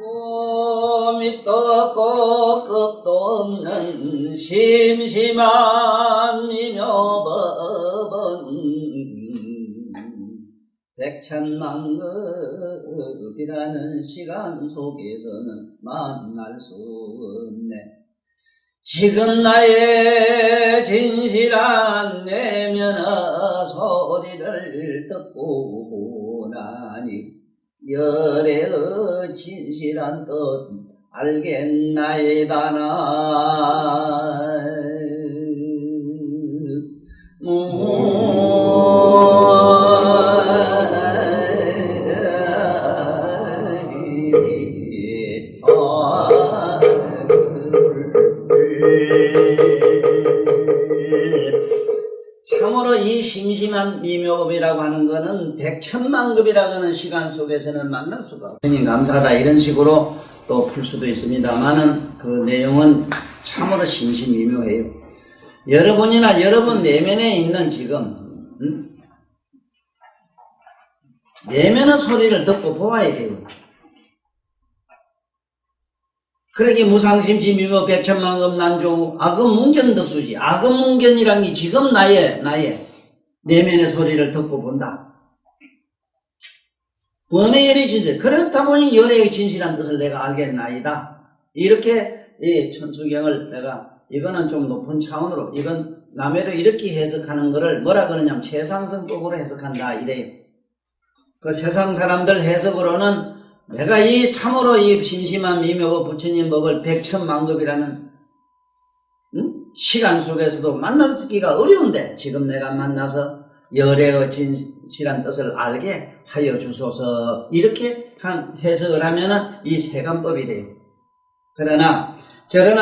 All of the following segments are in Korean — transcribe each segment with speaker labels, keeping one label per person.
Speaker 1: 꿈이 떴고 끝도 없는 심심한 미묘법은 백천만급이라는 시간 속에서는 만날 수 없네. 지금 나의 진실한 내면의 소리를 듣고 나니 열애의 진실한 뜻 알겠나이다. 나 참으로 이 심심한 미묘법이라고 하는 것은 백천만급이라고 하는 시간 속에서는 만날 수가 없어요. 선생님 감사하다 이런 식으로 또 풀 수도 있습니다만은 그 내용은 참으로 심심미묘해요. 여러분이나 여러분 내면에 있는 지금 내면의 소리를 듣고 보아야 돼요. 그러기 무상심시 미묘 백천만급 난조 악음문견덕수지. 악음문견이란 게 지금 나의 내면의 소리를 듣고 본다. 범의 열의 진실. 그렇다 보니 열의 진실한 뜻을 내가 알겠나이다. 이렇게 이 천수경을 내가 이거는 좀 높은 차원으로 이건 남해로 이렇게 해석하는 거를 뭐라 그러냐면 최상승법으로 해석한다 이래요. 그 세상 사람들 해석으로는 내가 이 참으로 이 심심한 미묘법 부처님 법을 백천만급이라는 시간 속에서도 만나기가 어려운데 지금 내가 만나서 열애의 진실한 뜻을 알게 하여 주소서 이렇게 해석을 하면은 이 세간법이 돼요. 그러나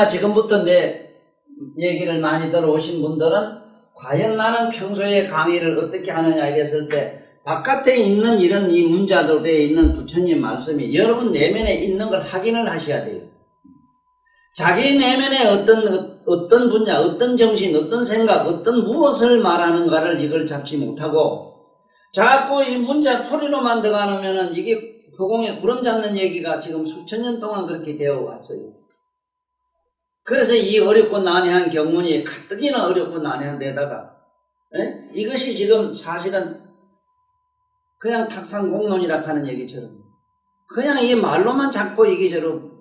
Speaker 1: 지금부터 내 얘기를 많이 들어오신 분들은 과연 나는 평소에 강의를 어떻게 하느냐 이랬을 때 바깥에 있는 이런 이 문자들에 있는 부처님 말씀이 여러분 내면에 있는 걸 확인을 하셔야 돼요. 자기 내면에 어떤 분야, 어떤 정신, 어떤 생각, 어떤 무엇을 말하는가를 이걸 잡지 못하고 자꾸 이 문자 풀이로만 들어가면은 이게 허공에 구름 잡는 얘기가 지금 수천 년 동안 그렇게 되어 왔어요. 그래서 이 어렵고 난해한 경문이 가뜩이나 어렵고 난해한 데다가 이것이 지금 사실은 그냥 탁상공론이라 하는 얘기처럼 그냥 이 말로만 자꾸 이기저로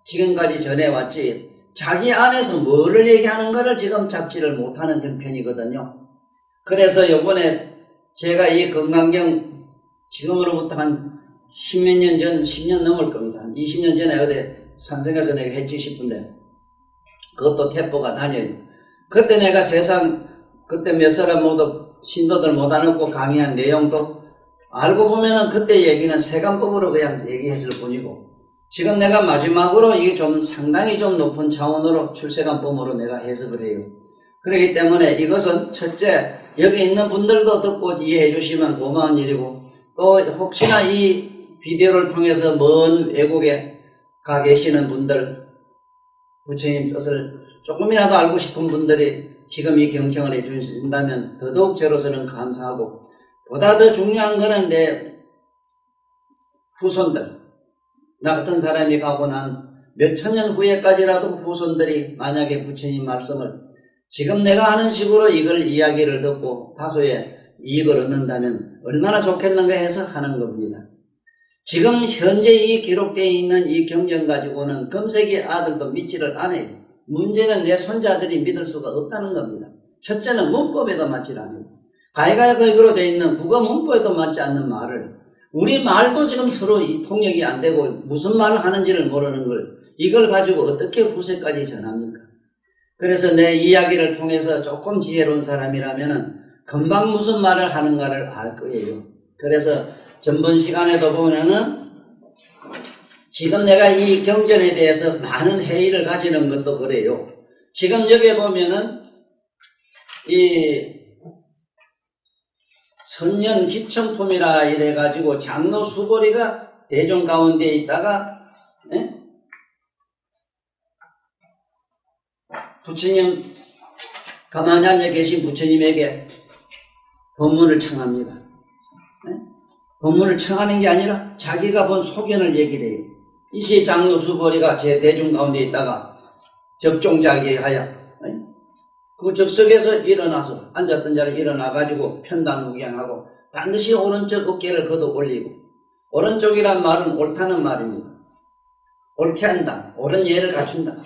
Speaker 1: 지금까지 전해왔지 자기 안에서 뭐를 얘기하는가를 지금 잡지를 못하는 형편이거든요. 그래서 요번에 제가 이 건강경 지금으로부터 한 10몇 년 전, 10년 넘을 겁니다. 한 20년 전에 어디 산성에서 내가 했지 싶은데 그것도 태포가 다녀요. 그때 내가 세상 그때 몇 사람 모두 신도들 못 안고 강의한 내용도 알고 보면은 그때 얘기는 세간법으로 그냥 얘기했을 뿐이고 지금 내가 마지막으로 이게 좀 상당히 좀 높은 차원으로 출세간법으로 내가 해석을 해요. 그렇기 때문에 이것은 첫째 여기 있는 분들도 듣고 이해해 주시면 고마운 일이고 또 혹시나 이 비디오를 통해서 먼 외국에 가 계시는 분들 부처님 뜻을 조금이라도 알고 싶은 분들이 지금 이 경청을 해주신다면 더더욱 저로서는 감사하고 보다 더 중요한 거는 내 후손들 나 같은 사람이 가고 난 몇천 년 후에까지라도 후손들이 만약에 부처님 말씀을 지금 내가 하는 식으로 이걸 이야기를 듣고 다소의 이익을 얻는다면 얼마나 좋겠는가 해서 하는 겁니다. 지금 현재 이 기록되어 있는 이 경전 가지고는 금세기 아들도 믿지를 않아요. 문제는 내 손자들이 믿을 수가 없다는 겁니다. 첫째는 문법에도 맞지 않아요. 가이가이거로 되어 있는 국어 문법에도 맞지 않는 말을 우리 말도 지금 서로 통역이 안 되고 무슨 말을 하는지를 모르는 걸 이걸 가지고 어떻게 후세까지 전합니까? 그래서 내 이야기를 통해서 조금 지혜로운 사람이라면은 금방 무슨 말을 하는가를 알 거예요. 그래서 전번 시간에도 보면은 지금 내가 이 경전에 대해서 많은 회의를 가지는 것도 그래요. 지금 여기에 보면은 이 선nhân 기천품이라 이래가지고 장로 수고리가 대종 가운데 있다가 부처님 가만히 앉아 계신 부처님에게 법문을 청합니다. 법문을 청하는 게 아니라 자기가 본 소견을 얘기를 해요. 이시 장로수보리가 제 대중 가운데 있다가 적종자기하여 그 적석에서 일어나서 앉았던 자리에 일어나가지고 편단무경하고 반드시 오른쪽 어깨를 걷어 올리고, 오른쪽이란 말은 옳다는 말입니다. 옳게 한다. 옳은 예를 갖춘다.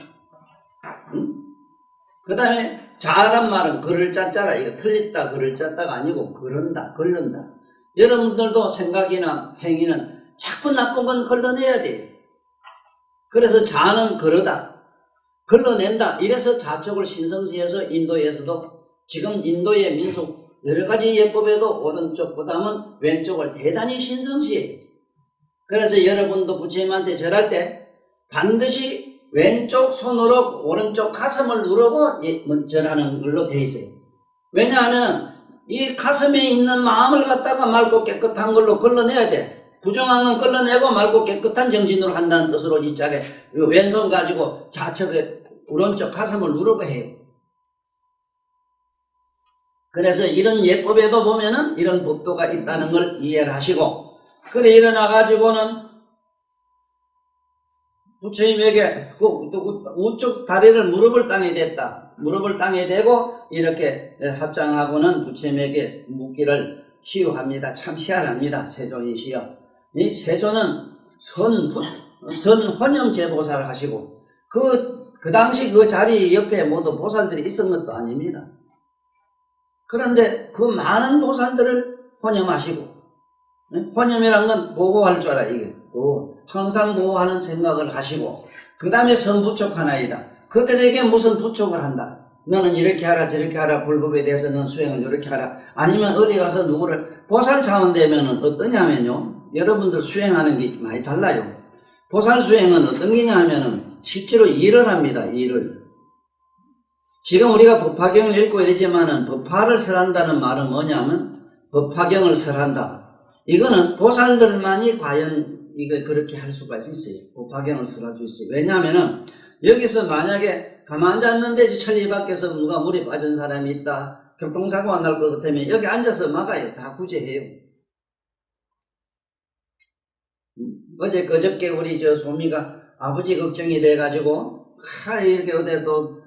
Speaker 1: 그 다음에 자란 말은 글을 짜짜라. 이거 틀렸다 글을 짰다가 아니고 그런다 걸른다. 여러분들도 생각이나 행위는 자꾸 나쁜 건 걸러내야 돼요. 그래서 자는 그러다 걸러낸다. 이래서 자척을 신성시해서 인도에서도 지금 인도의 민속 여러 가지 예법에도 오른쪽보다는 왼쪽을 대단히 신성시해요. 그래서 여러분도 부처님한테 절할 때 반드시 왼쪽 손으로 오른쪽 가슴을 누르고 절하는 걸로 되어 있어요. 왜냐하면 이 가슴에 있는 마음을 갖다가 맑고 깨끗한 걸로 걸러내야 돼. 부정한 건 걸러내고 맑고 깨끗한 정신으로 한다는 뜻으로 이 짝에 왼손 가지고 좌측에 오른쪽 가슴을 누르고 해요. 그래서 이런 예법에도 보면은 이런 법도가 있다는 걸 이해를 하시고, 그래 일어나가지고는 부처님에게 우측 다리를 무릎을 땅에 댔다. 무릎을 땅에 대고 이렇게 합장하고는 부처님에게 묻기를 희유합니다. 참 희한합니다. 세존이시여. 이 세존은 선헌염제보살을 하시고 그 당시 그 자리 옆에 모두 보살들이 있은 것도 아닙니다. 그런데 그 많은 보살들을 혼염하시고, 혼염이란 건 보호할 줄 알아. 이게 항상 보호하는 생각을 하시고, 그 다음에 선부촉하나이다. 그들에게 무슨 부촉을 한다. 너는 이렇게 하라 저렇게 하라. 불법에 대해서 넌 수행을 이렇게 하라. 아니면 어디 가서 누구를 보살 차원 되면은 어떠냐면요, 여러분들 수행하는 게 많이 달라요. 보살 수행은 어떤 게냐 하면은 실제로 일을 합니다. 일을. 지금 우리가 법화경을 읽고 이러지만은 법화를 설한다는 말은 뭐냐면 법화경을 설한다. 이거는 보살들만이 과연 이거 그렇게 할 수가 있어요. 법화경을 설할 수 있어요. 왜냐하면은 여기서 만약에 가만히 앉았는데 천리 밖에서 누가 물에 빠진 사람이 있다, 교통사고가 날 것 같으면 여기 앉아서 막아요. 다 구제해요. 어제 그저께 우리 소미가 아버지 걱정이 돼가지고 이렇게 어디 또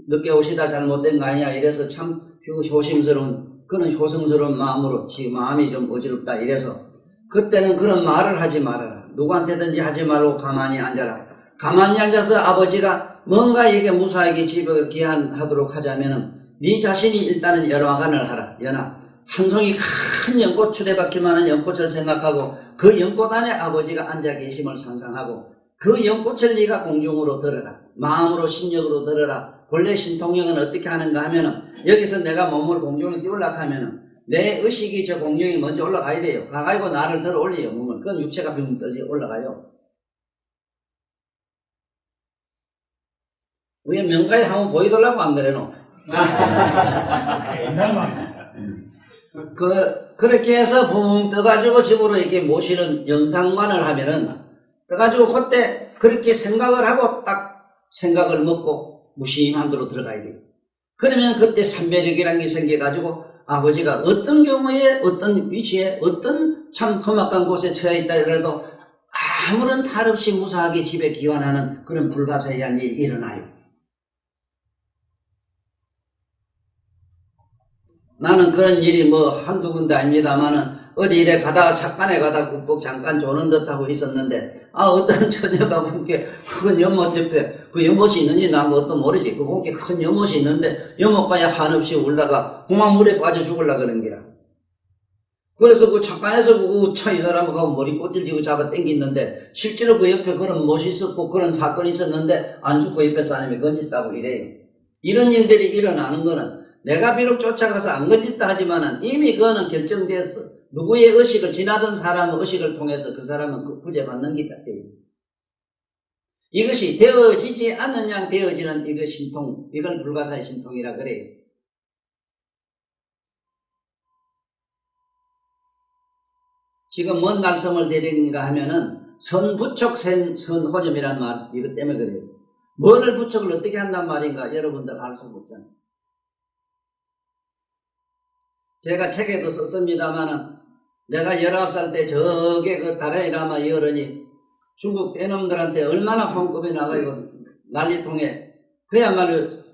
Speaker 1: 늦게 오시다 잘못된 거 아니야 이래서 참 조심스러운, 그런 효성스러운 마음으로 지금 마음이 좀 어지럽다 이래서 그때는 그런 말을 하지 말아라. 누구한테든지 하지 말고 가만히 앉아라. 가만히 앉아서 아버지가 뭔가 이게 무사하게 집을 귀환하도록 하자면은 네 자신이 일단은 연화관을 하라. 한 송이 큰 연꽃 추레받기만한 연꽃을 생각하고 그 연꽃 안에 아버지가 앉아 계심을 상상하고 그 연꽃을 네가 공중으로 들어라. 마음으로 심력으로 들어라. 본래 신통력은 어떻게 하는가 하면은 여기서 내가 몸을 공중으로 띄우려고 하면은 내 의식이 저 공중에 먼저 올라가야 돼요. 가가지고 나를 들어 올려요. 몸을. 그건 육체가 빙 떠서 올라가요. 왜 명가에 한번 보이더라고 안 그래노? 그렇게 해서 붕 떠가지고 집으로 이렇게 모시는 영상만을 하면은 떠가지고 그때 그렇게 생각을 하고 딱 생각을 먹고 무심한 데로 들어가야 돼요. 그러면 그때 삼배력이라는 게 생겨가지고 아버지가 어떤 경우에 어떤 위치에 어떤 참 험악한 곳에 처해 있다 그래도 아무런 탈 없이 무사하게 집에 귀환하는 그런 불가사의한 일이 일어나요. 나는 그런 일이 한두 군데 아닙니다만은 어디 이래 가다가 착간에 가다가 국복 잠깐 조는 듯하고 있었는데 어떤 처녀가 본게 큰 연못 옆에 그 연못이 있는지 난 그것도 모르지. 그 본게 큰 연못이 있는데 연못가에 한없이 울다가 공항물에 빠져 죽으려고 그런 게라. 그래서 그 착간에서 이 사람하고 머리 꼬질지고 잡아 당겼는데 실제로 그 옆에 그런 못이 있었고 그런 사건이 있었는데 안 죽고 옆에 사람이 건졌다고 이래요. 이런 일들이 일어나는 거는 내가 비록 쫓아가서 안 건졌다 하지만은 이미 그거는 결정되었어. 누구의 의식을 지나던 사람의 의식을 통해서 그 사람은 그 구제받는 게 같아요. 이것이 되어지지 않는 양 되어지는 이거 신통, 이걸 불가사의 신통이라 그래요. 지금 뭔 말씀을 드리는가 하면은 선부척 선호념이란 말, 이것 때문에 그래요. 뭐를 부척을 어떻게 한단 말인가 여러분들 알 수가 없잖아요. 제가 책에도 썼습니다만은 내가 19살 때 저게 그 다라이라마 이 어른이 중국 떼놈들한테 얼마나 황급에 나가고 난리통에 그야말로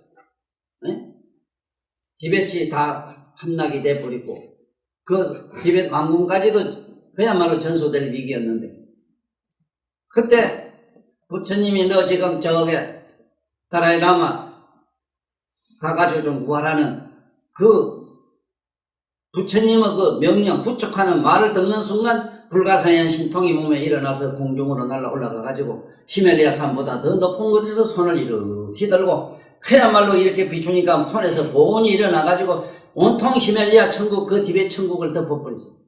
Speaker 1: 티베트 다 함락이 돼버리고 그 티베트 왕궁까지도 그야말로 전소될 위기였는데 그때 부처님이 너 지금 저게 다라이라마 가가지고 좀 구하라는 그 부처님의 그 명령 부축하는 말을 듣는 순간 불가사의한 신통이 몸에 일어나서 공중으로 날아 올라가가지고 히말라야 산보다 더 높은 곳에서 손을 이렇게 들고 그야말로 이렇게 비추니까 손에서 보온이 일어나가지고 온통 히말라야 천국 그 티베트 천국을 덮어버렸어.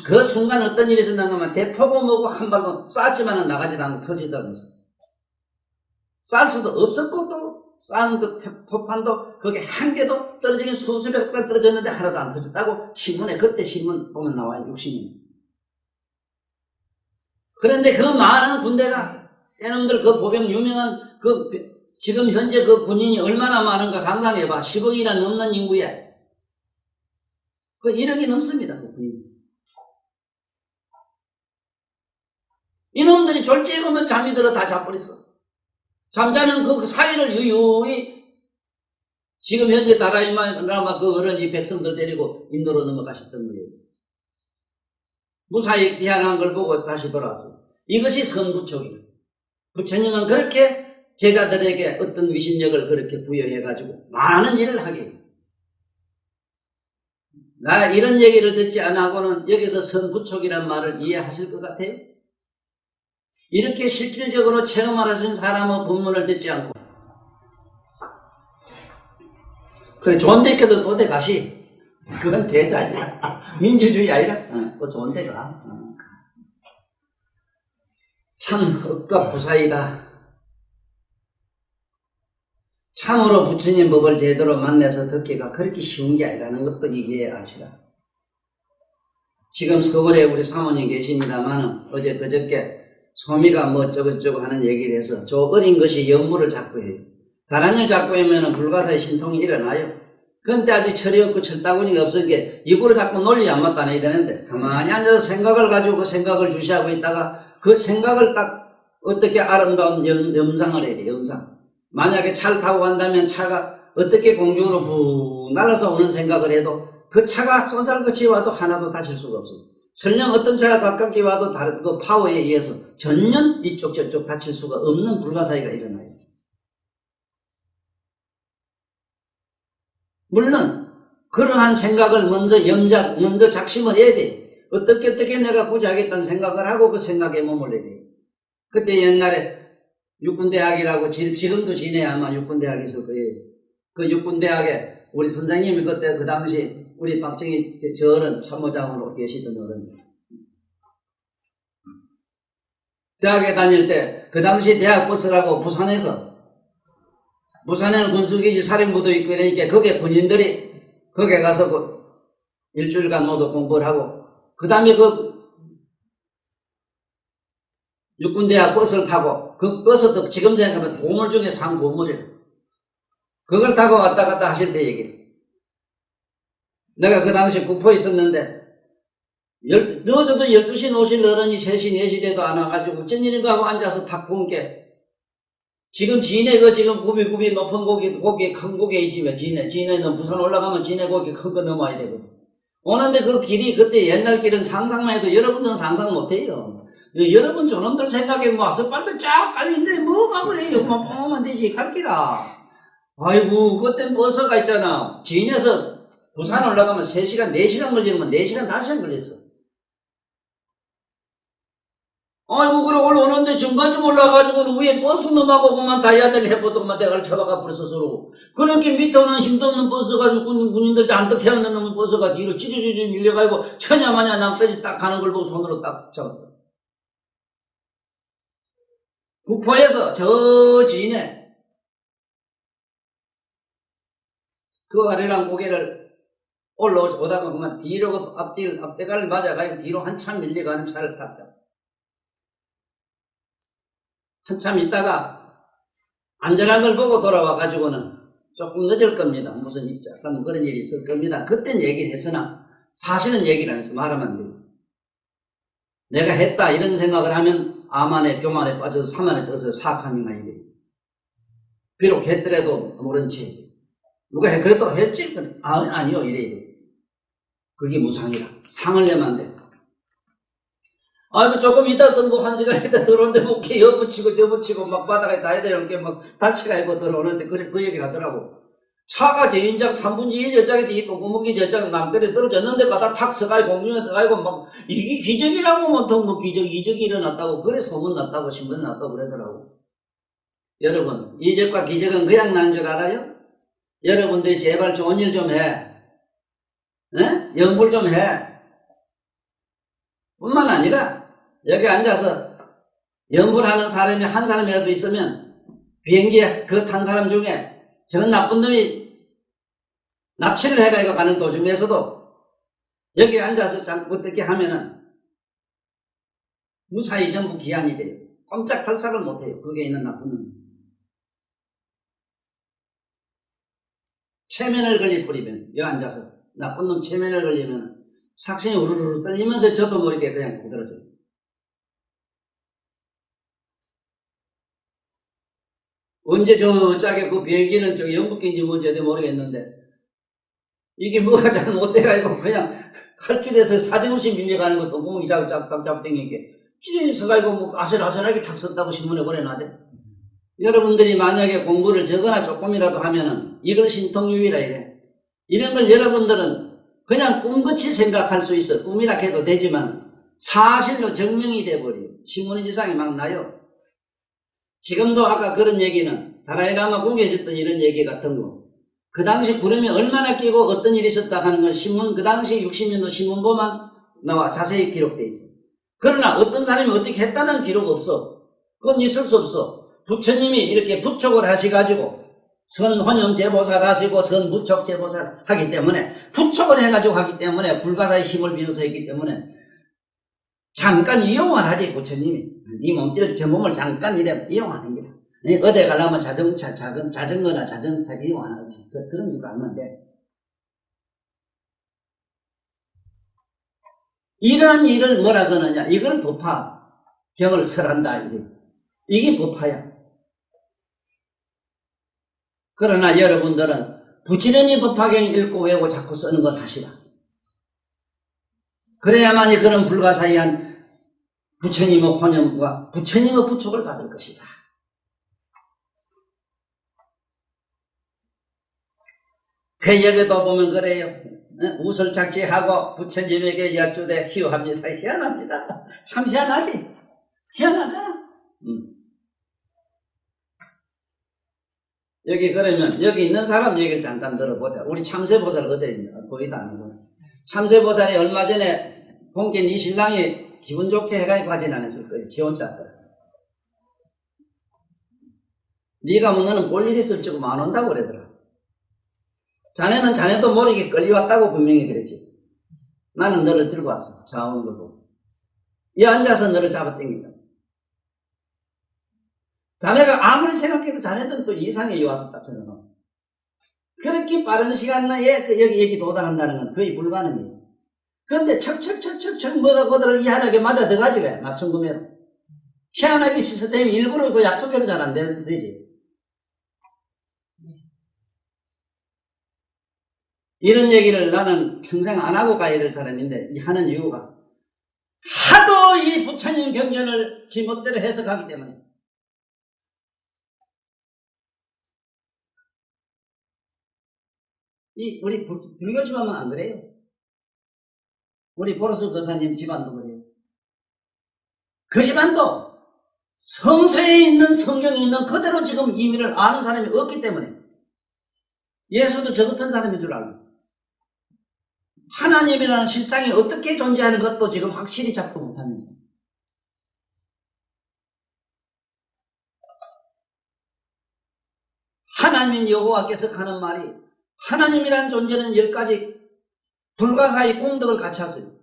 Speaker 1: 그 순간 어떤 일이 있었나 하면 대포고 뭐고 한 발도 쌌지만은 나가지도 않고 터지다면서 쌀 수도 없었고 또 싼 그 포판도 거기 한 개도 떨어지긴 수수백 발 떨어졌는데 하나도 안 터졌다고 신문에 그때 신문 보면 나와요. 60년. 그런데 그 많은 군대가 얘놈들 그 보병 유명한 그 지금 현재 그 군인이 얼마나 많은가 상상해봐. 10억이나 넘는 인구에 그 1억이 넘습니다. 그 군인. 이놈들이 졸지에 보면 잠이 들어 다 자버렸어. 잠자는 그 사이를 유유히 지금 현재 다라이라마 그 어른이 백성들 데리고 인도로 넘어가셨던 거예요. 무사히 피한한 걸 보고 다시 돌아왔어요. 이것이 선부촉이에요. 부처님은 그렇게 제자들에게 어떤 위신력을 그렇게 부여해가지고 많은 일을 하게 해요. 나 이런 얘기를 듣지 않고는 여기서 선부촉이란 말을 이해하실 것 같아요? 이렇게 실질적으로 체험하신 사람의 법문을 듣지 않고 그래 좋은 데 있거든 어디 가시 그건 대자야 민주주의 아니라 그 좋은 데 가 참 흑과 부사이다. 참으로 부처님 법을 제대로 만나서 듣기가 그렇게 쉬운 게 아니라는 것도 이게 아시라. 지금 서울에 우리 사모님 계십니다만 어제 그저께 소미가 뭐 어쩌고저쩌고 하는 얘기를 해서 저 어린 것이 연물을 자꾸 해요. 다른 일 자꾸 하면 불가사의 신통이 일어나요. 그런데 아직 철이 없고 철다구니가 없으니까 입으로 자꾸 논리 안 맞다내야 되는데 가만히 앉아서 생각을 가지고 그 생각을 주시하고 있다가 그 생각을 딱 어떻게 아름다운 염상을 해야 돼요. 염상. 만약에 차를 타고 간다면 차가 어떻게 공중으로 부 날아서 오는 생각을 해도 그 차가 쏜살같이 와도 하나도 다칠 수가 없어요. 설령 어떤 차가 가깝게 와도 다른 그 파워에 의해서 전혀 이쪽 저쪽 다칠 수가 없는 불가사의가 일어나요. 물론 그러한 생각을 먼저 작심을 해야 돼. 어떻게 내가 부자하겠다는 생각을 하고 그 생각에 머물러야 돼. 그때 옛날에 육군대학이라고 지금도 지내 아마 육군대학이 있을 거예요. 그 육군대학에 우리 선생님이 그때 그 당시 우리 박정희 저 어른 참모장으로 계시던 어른 대학에 다닐 때 그 당시 대학 버스라고 부산에는 군수기지 사령부도 있고 이러니까 거기에 군인들이 거기에 가서 그 일주일간 모두 공부를 하고 그 다음에 그 육군대학 버스를 타고 그 버스도 지금 생각하면 고물 중에 상고물이에요. 그걸 타고 왔다 갔다 하실 때 얘기를 내가 그 당시 국포에 있었는데 늦어도 12시 노실 어른이 3시 4시 돼도 안 와가지고 어쩐 일인가 하고 앉아서 탁 본 게 지금 진해 그 지금 굽이 높은 고기 큰 고개 있지만 진해는 부산 올라가면 진해 고기 큰 거 넘어야 되거든. 오는데 그 길이 그때 옛날 길은 상상만 해도 여러분들은 상상 못해요. 여러분 저놈들 생각에 뭐 아스팔트 쫙 깔린데 뭐가 그래요. 뻥하면 되지 갈 길아. 아이고 그때 버스가 있잖아. 진해에서 부산 올라가면 3시간 4시간 걸리면 4시간 5시간 걸렸어. 아이고 그래 올라오는데 중간쯤 올라가가지고 위에 버스 넘어가고 그만 다이아들 해보더만 대가를 쳐박아 버렸어 서로. 그렇게 밑에 오는 힘도 없는 버스가 군인들 잔뜩 태워놓는 놈의 버스가 뒤로 찌르르르 밀려가지고 처냐마냐 남까지 딱 가는 걸 보고 손으로 딱 잡았다. 국포에서 저 진해 그 아래랑 고개를 올라오다가 그만 뒤로 앞대가를 맞아가지고 뒤로 한참 밀려가는 차를 탔죠. 한참 있다가 안전한 걸 보고 돌아와가지고는 조금 늦을 겁니다. 무슨 약간 그런 일이 있을 겁니다. 그땐 얘기를 했으나 사실은 얘기를 안 해서 말하면 안 돼요. 내가 했다 이런 생각을 하면 암안에 교만에 빠져서 사만에 들어서 사악한 인간이 돼요. 비록 했더라도 모른 채 누가 해 그래도 했지? 아니요 이래. 그게 무상이라. 상을 내면 안 돼. 아이고 조금 이따 뜬고 한 시간 있다 들어오는데 뭐 이렇게 엿붙이고 저붙이고 막 바닥에 다 해야 되는 막 다치가 있고 들어오는데 그 얘기를 하더라고. 차가 제인장 3분의 2 저짝에 이 똥구멍이 저짝 남들이 떨어졌는데 가다 탁 서가지고 공중에 들어가고 막 이게 기적이라고 보통 뭐 이적이 일어났다고 그래 소문 났다고 신문 났다고 그러더라고. 여러분 이적과 기적은 그냥 난 줄 알아요? 여러분들이 제발 좋은 일 좀 해. 연불 좀 해. 뿐만 아니라 여기 앉아서 연불하는 사람이 한 사람이라도 있으면 비행기에 그 탄 사람 중에 저 나쁜 놈이 납치를 해가지고 가는 도중에서도 여기 앉아서 어떻게 하면은 무사히 전부 기한이 돼요. 꼼짝달싹을 못해요. 거기에 있는 나쁜 놈이. 체면을 걸리버리면 여기 앉아서 나쁜 놈 체면을 걸리면 삭신이 우르르 떨리면서 저도 모르게 그냥 고들어져요. 언제 저짝에 그 비행기는 저 영국인지 뭔지 모르겠는데 이게 뭐가 잘못돼가지고 그냥 칼줄에서 사정없이 밀려가는 것도 뭐 이자고 짭짭짭 땡기게 기준이 서가지고 뭐 아슬아슬하게 탁 섰다고 신문에 보내놔대. 여러분들이 만약에 공부를 적거나 조금이라도 하면은 이걸 신통유의라 이래. 이런 걸 여러분들은 그냥 꿈같이 생각할 수 있어. 꿈이라 해도 되지만 사실로 증명이 돼버려요. 신문의 지상이 막 나요. 지금도 아까 그런 얘기는 다라이라마 궁에 있었던 이런 얘기 같은 거. 그 당시 구름이 얼마나 끼고 어떤 일이 있었다 하는 건 신문 그 당시 60년도 신문고만 나와 자세히 기록돼 있어. 그러나 어떤 사람이 어떻게 했다는 기록 없어. 그건 있을 수 없어. 부처님이 이렇게 부촉을 하셔가지고 선혼염 제보살 하시고 선부촉 제보살 하기 때문에 부촉을 해가지고 하기 때문에 불가사의 힘을 빌어서 했기 때문에 잠깐 이용을 하지 부처님이 이 몸뚱이 저 몸을 잠깐 이용하는 거야. 어디 가려면 자전거나 자전거 이용하는 거지. 그런 식으로 하면 돼. 이러한 일을 뭐라 그러느냐 이걸 법화 경을 설한다 이게 법화야. 그러나 여러분들은 부지런히 법화경 읽고 외우고 자꾸 쓰는 걸 하시라. 그래야만이 그런 불가사의한 부처님의 혼념과 부처님의 부촉을 받을 것이다. 그 얘기도 보면 그래요. 우설 착지하고 부처님에게 여쭈되 희화합니다. 희한합니다. 참 희한하지? 희한하잖아. 여기 그러면 여기 있는 사람 얘기를 잠깐 들어보자. 우리 참새보살 어디에 있냐? 보이도 않는 참새보살이 얼마 전에 본긴 이 신랑이 기분 좋게 해가지고 가진 않았을 거예요. 지 혼자 왔더라. 네가 뭐 너는 볼 일 있을 적은 안 온다고 그러더라. 자네는 자네도 모르게 끌려왔다고 분명히 그랬지. 나는 너를 들고 왔어. 자오는 거 보고. 이 앉아서 너를 잡아당긴다. 자네가 아무리 생각해도 자네들은 또 이상해 왔었다 생각하고. 그렇게 빠른 시간 내에 여기 도달한다는 건 거의 불가능해요. 그런데 척척척척척 뭐가 거들어 희한하게 맞아 들어가지 왜? 맞춤구매로. 희한하게 시스템이 일부러 그 약속해도 잘 안 되지. 이런 얘기를 나는 평생 안 하고 가야 될 사람인데 하는 이유가 하도 이 부처님 경전을 지멋대로 해석하기 때문에. 우리 불교 집안만 안 그래요. 우리 보로스 거사님 집안도 그래요. 그 집안도 성서에 있는 성경에 있는 그대로 지금 의미를 아는 사람이 없기 때문에 예수도 저 같은 사람인 줄 알고 하나님이라는 실상이 어떻게 존재하는 것도 지금 확실히 잡도 못하면서 하나님인 여호와께서 하는 말이 하나님이라는 존재는 10가지 불가사의 공덕을 갖췄어요.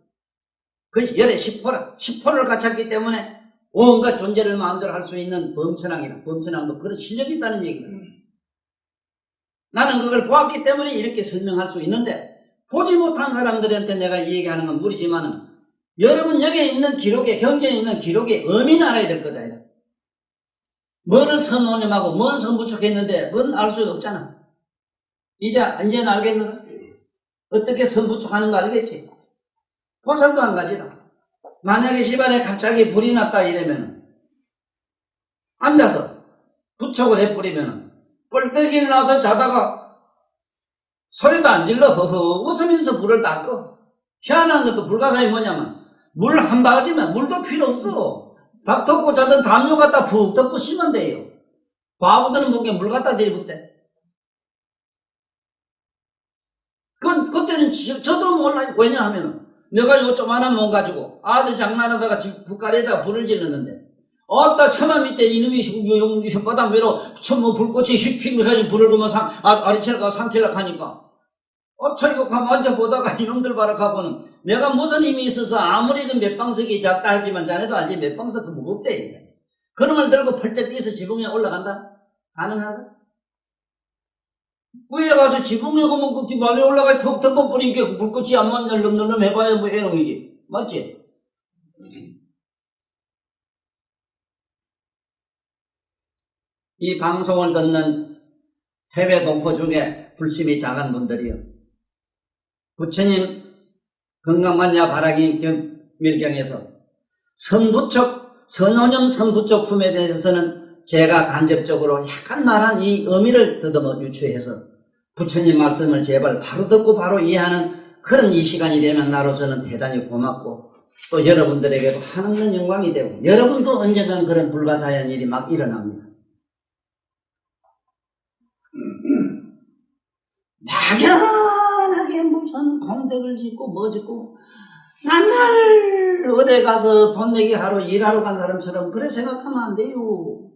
Speaker 1: 그것이 열의 10호를 갖췄기 때문에 온갖 존재를 마음대로 할 수 있는 범천왕도 그런 실력이 있다는 얘기다. 나는 그걸 보았기 때문에 이렇게 설명할 수 있는데 보지 못한 사람들한테 내가 이 얘기하는 건 무리지만은 여러분 여기에 있는 기록에, 경전에 있는 기록에 의미는 알아야 될 거다. 뭐를 선언하고 뭔 선부축했는데 그건 알 수가 없잖아. 이제는 알겠는가? 어떻게 선부축하는 거 알겠지? 보살도 안 가지라. 만약에 집안에 갑자기 불이 났다 이러면 앉아서 부축을 해버리면 뻘떡이 일어나서 자다가 소리도 안 질러 허허 웃으면서 불을 다 꺼. 희한한 것도 불가사의 뭐냐면 물 한 바가지면 물도 필요 없어. 밥 덮고 자던 담요 갖다 푹 덮고 씻으면 돼요. 바보들은 목에 물 갖다 들이붓대. 그때는 저도 몰라요. 왜냐하면 내가 요 조만한 몸 가지고 아들 장난하다가 북가리에다가 불을 질렀는데 어따 차마 밑에 이놈이 혓바닥 위로 천뭐 불꽃이 휙휙 해가지고 불을 보면 아리채가 삼킬락 하니까 저 이거 가만 앉아보다가 이놈들 봐라 가보는 내가 무슨 힘이 있어서 아무리 그 몇방석이 작다 하지만 자네도 알지 몇방석 그 무겁대. 그놈을 들고 펄쩍 뛰어서 지붕에 올라간다? 가능하다? 위에 가서 지붕에 가면 그 말에 올라가 턱 덮어 버리니까 불꽃이 안만 널름널름 해봐야 뭐 해롱이지. 맞지? 이 방송을 듣는 해외 동포 중에 불심이 작은 분들이요. 부처님 건강만야 바라기 밀경에서 선호념 선부처품에 대해서는 제가 간접적으로 약간 말한 이 의미를 더듬어 유추해서 부처님 말씀을 제발 바로 듣고 바로 이해하는 그런 이 시간이 되면 나로서는 대단히 고맙고 또 여러분들에게도 한없는 영광이 되고 여러분도 언젠간 그런 불가사의한 일이 막 일어납니다. 막연하게 무슨 공덕을 짓고 뭐 짓고 맨날 어디 가서 돈 내기 하러 일하러 간 사람처럼 그래 생각하면 안 돼요.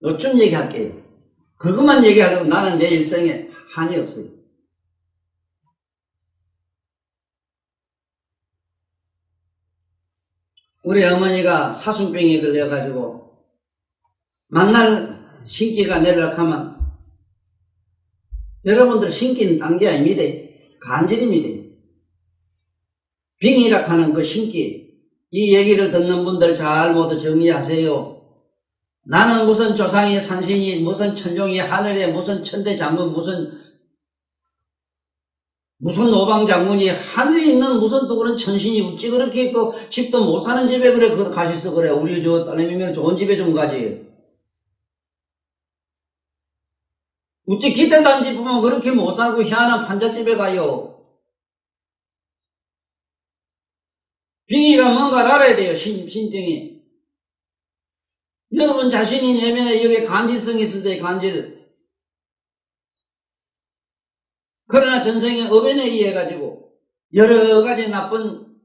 Speaker 1: 요쯤 얘기할게요. 그것만 얘기하려고 나는 내 일생에 한이 없어요. 우리 어머니가 사순병에 걸려가지고 만날 신기가 내리려고 하면 여러분들 신기는 딴 게 아닙니다. 간질입니다. 빙이라 하는 그 신기 이 얘기를 듣는 분들 잘 모두 정리하세요. 나는 무슨 조상이 산신이 무슨 천종이 하늘에 무슨 천대장군 무슨 오방장군이 하늘에 있는 무슨 또 그런 천신이 어찌 그렇게 있고 집도 못 사는 집에 그래 가시서 그래. 우리 저 딸내미면 좋은 집에 좀 가지. 어찌 기대 단지 보면 그렇게 못 살고 희한한 판잣집에 가요. 빙의가 뭔가를 알아야 돼요. 신빙이. 여러분 자신이 내면에 여기에 간질성이 있을 때 간질. 그러나 전생에 업연에 의해가지고 여러 가지 나쁜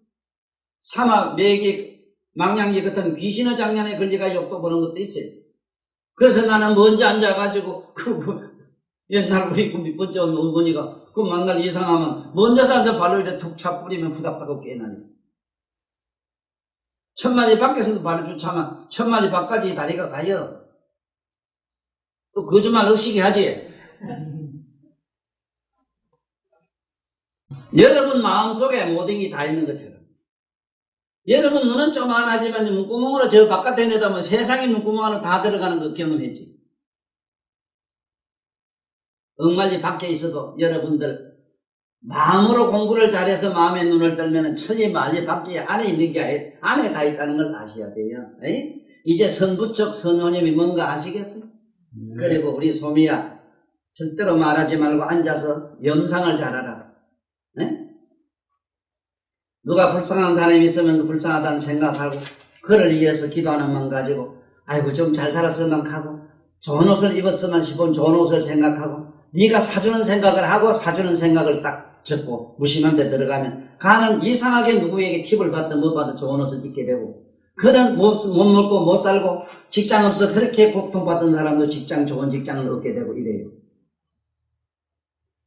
Speaker 1: 사막, 매기, 망냥기 같은 귀신의 장난에 걸려가 욕도 보는 것도 있어요. 그래서 나는 먼저 앉아가지고 옛날 우리 그 밑번째 어머니가 그 만날 이상하면 먼저서 앉아 발로 이렇게 툭 차 뿌리면 부닥부닥 깨나니. 천마리 밖에서도 발을 주차면 천마리 밖까지 다리가 가요. 또 거짓말 억시게 하지. 여러분 마음속에 모든 게 다 있는 것처럼 여러분 눈은 조만하지만 눈구멍으로 저 바깥에 내다보면 세상의 눈구멍 안으로 다 들어가는 거 경험했지. 억만리 밖에 있어도 여러분들 마음으로 공부를 잘해서 마음의 눈을 들면 천리 만리 밖에 안에 있는 게 안에 다 있다는 걸 아셔야 돼요. 에이? 이제 선부적 선호념이 뭔가 아시겠어요? 그리고 우리 소미야 절대로 말하지 말고 앉아서 염상을 잘하라. 에? 누가 불쌍한 사람이 있으면 불쌍하다는 생각하고 그를 위해서 기도하는 마음 가지고 아이고 좀 잘 살았으면 하고 좋은 옷을 입었으면 싶은 좋은 옷을 생각하고 네가 사주는 생각을 하고 사주는 생각을 딱 적고 무심한 데 들어가면 가는 이상하게 누구에게 팁을 받든 뭐 받든 좋은 옷을 입게 되고 그런 못 먹고 못 살고 직장 없어 그렇게 고통받던 사람도 좋은 직장을 얻게 되고 이래요.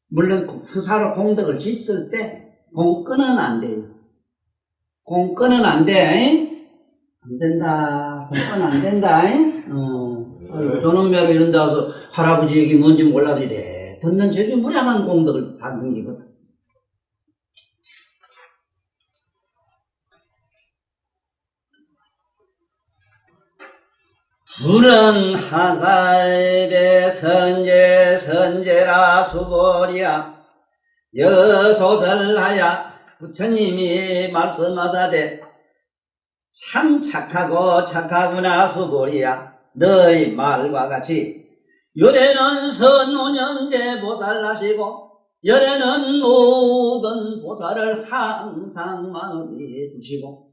Speaker 1: 물론 스스로 공덕을 짓을 때 공권은 안 돼요. 공권은 안 돼. 안 된다. 공권 안 된다. 저놈매로 이런 데 와서 할아버지 얘기 뭔지 몰라도 이래 듣는 적이 무량한 공덕을 받는 기거든. 불은 하사일의 선제라 수보리야 여소설하야 부처님이 말씀하사되 참 착하구나 수보리야 너희 말과 같이 열에는 선우념제 보살하시고 열에는 모든 보살을 항상 마음에 두시고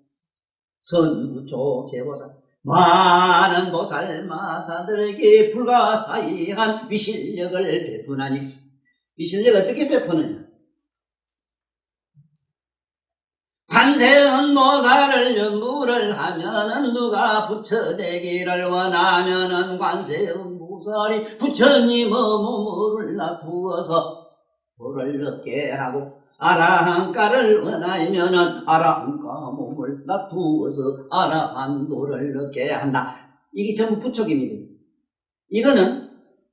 Speaker 1: 선부초 제보살 많은 보살 마사들에게 불가사의한 위실력을 베푸나니 위실력 어떻게 베푸느냐 관세음 보살을 연부를 하면은 누가 부처되기를 원하면은 관세음 보살이 부처님의 몸을 놔두어서 도를 얻게 하고 아라한가를 원하면은 아라한가 몸을 놔두어서 아라한도를 얻게 한다. 이게 전부 부처입니다. 이거는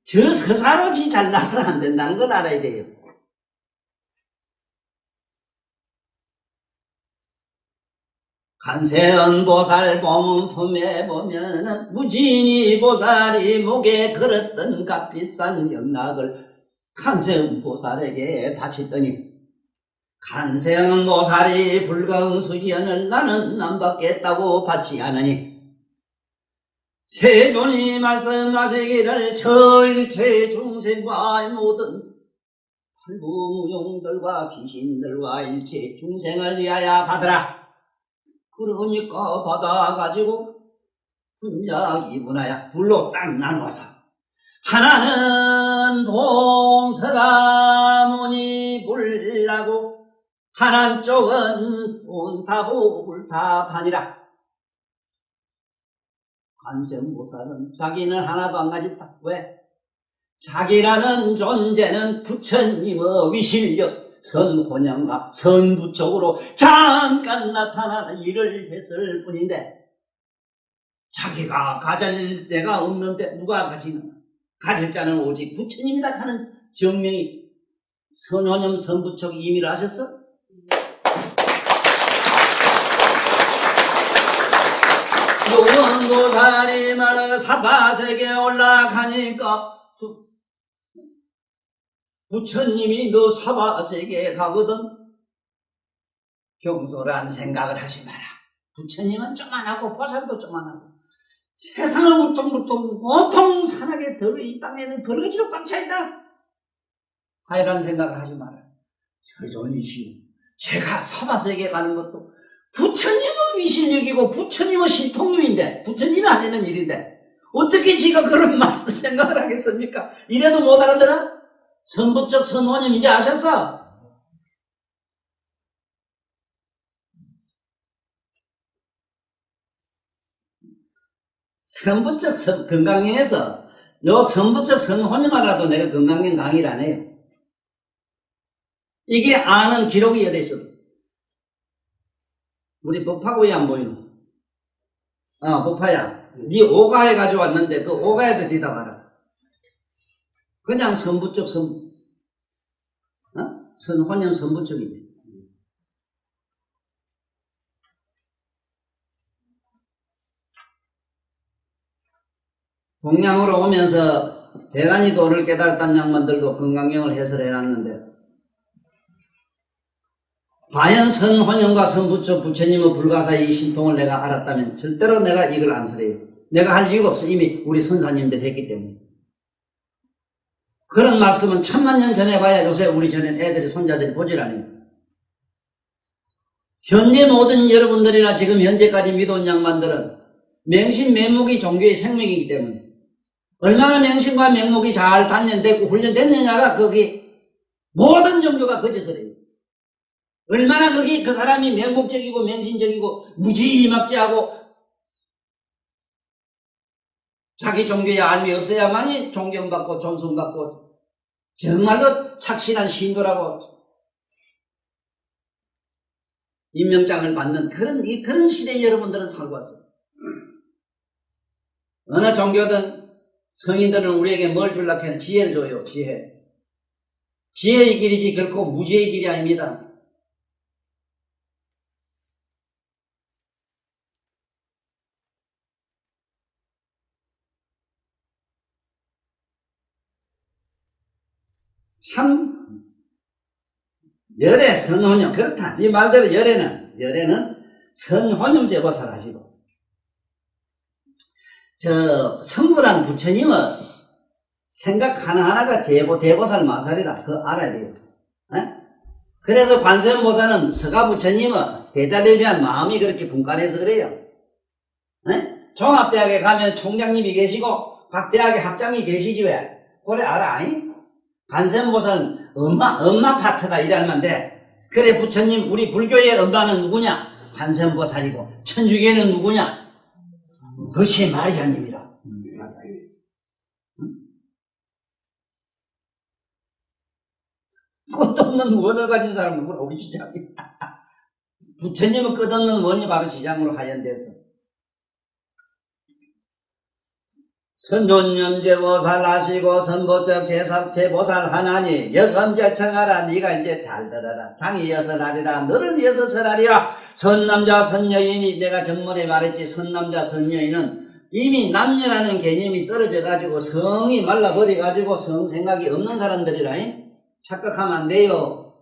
Speaker 1: 저 서사로지 잘나서 안 된다는 걸 알아야 돼요. 관세음 보살 보문품에 보면은 무진이 보살이 목에 걸었던 값비싼 영락을 관세음 보살에게 바쳤더니 관세음 보살이 불광수기연을 나는 안 받겠다고 받지 않으니 세존이 말씀하시기를 저일체 중생과 모든 팔부무용들과 귀신들과 일체 중생을 위하여 받으라. 그러니까 받아가지고 분작 이분하여 둘로 딱 나누어서 하나는 봉서가문이 불라고 하나 쪽은 온타불타판이라. 관세음보살은 자기는 하나도 안 가졌다. 왜? 자기라는 존재는 부처님의 위실력 선혼양과 선부적으로 잠깐 나타나는 일을 했을 뿐인데 자기가 가질 데가 없는데 누가 가지느냐? 가질 자는 오직 부처님이다 하는 정명이 선혼양 선부적 임의를 하셨어? 요원도사리 말 사바세계 올라가니까 부처님이 너 사바세계에 가거든. 경솔한 생각을 하지 마라. 부처님은 쪼만하고 보살도 쪼만하고 세상은 우퉁부퉁 온통 산하게 더러 이 땅에는 벌거지로 꽉 차있다. 하이란 생각을 하지 마라. 세존이시오. 제가 사바세계에 가는 것도 부처님의 위실력이고 부처님의 신통력인데 부처님이 하는 일인데 어떻게 지가 그런 말을 생각을 하겠습니까? 이래도 못 알아들어? 선부적 선호님 이제 아셨어? 선부적 건강경에서 요 선부적 선호님 알아도 내가 건강경 강의를 안 해요. 이게 아는 기록이 여러 있어도 우리 법화고에 안 보이노? 법화야. 네 오가에 가져왔는데 그 오가에도 대답하라. 그냥 선부적 선혼념 선부적이지. 동양으로 오면서 대단히 도를 깨달았던 양반들도 건강경을 해설해놨는데 과연 선혼념과 선부적 부처님의 불가사의 이 신통을 내가 알았다면 절대로 내가 이걸 안 설해요. 내가 할 이유가 없어. 이미 우리 선사님들 했기 때문에. 그런 말씀은 천만 년 전에 봐야 요새 우리 전에 애들이 손자들이 보질 않아요. 현재 모든 여러분들이나 지금 현재까지 믿어온 양반들은 맹신 맹목이 종교의 생명이기 때문에 얼마나 맹신과 맹목이 잘 단련됐고 훈련됐느냐가 거기 모든 종교가 거짓을 해요. 얼마나 거기 그 사람이 맹목적이고 맹신적이고 무지막지하고 자기 종교에 알미 없어야만이 존경받고 존중받고 정말로 착실한 신도라고 임명장을 받는 그런 시대에 여러분들은 살고 왔어요. 어느 종교든 성인들은 우리에게 뭘 주려고 하는 지혜를 줘요. 지혜. 지혜의 길이지 결코 무지의 길이 아닙니다. 참 열애 선혼용 그렇다. 이 말대로 열애는 선혼용제보살 하시고 저 성불한 부처님은 생각 하나하나가 대보살 마살이라 그거 알아야 돼요. 에? 그래서 관세음보살은 서가부처님은 대자대비한 마음이 그렇게 분간해서 그래요. 에? 종합대학에 가면 총장님이 계시고 각 대학에 학장이 계시지 왜? 그래 알아? 관세음보살은 엄마 파트가 이러면 돼. 그래 부처님 우리 불교의 엄마는 누구냐? 관세음보살이고 천주교는 누구냐? 그것이 마리아님이라. 끝없는 원을 가진 사람은 우리 시장이다. 부처님은 끝없는 원이 바로 시장으로 하연돼서 선존념제보살 하시고 선보적 제보살 하나니 역엄절청하라. 네가 이제 잘 들어라. 당이 여설하리라. 너를 위해서 설하리라. 선남자 선여인이 내가 전번에 말했지. 선남자 선여인은 이미 남녀라는 개념이 떨어져 가지고 성이 말라버려 가지고 성 생각이 없는 사람들이라. 착각하면 안 돼요.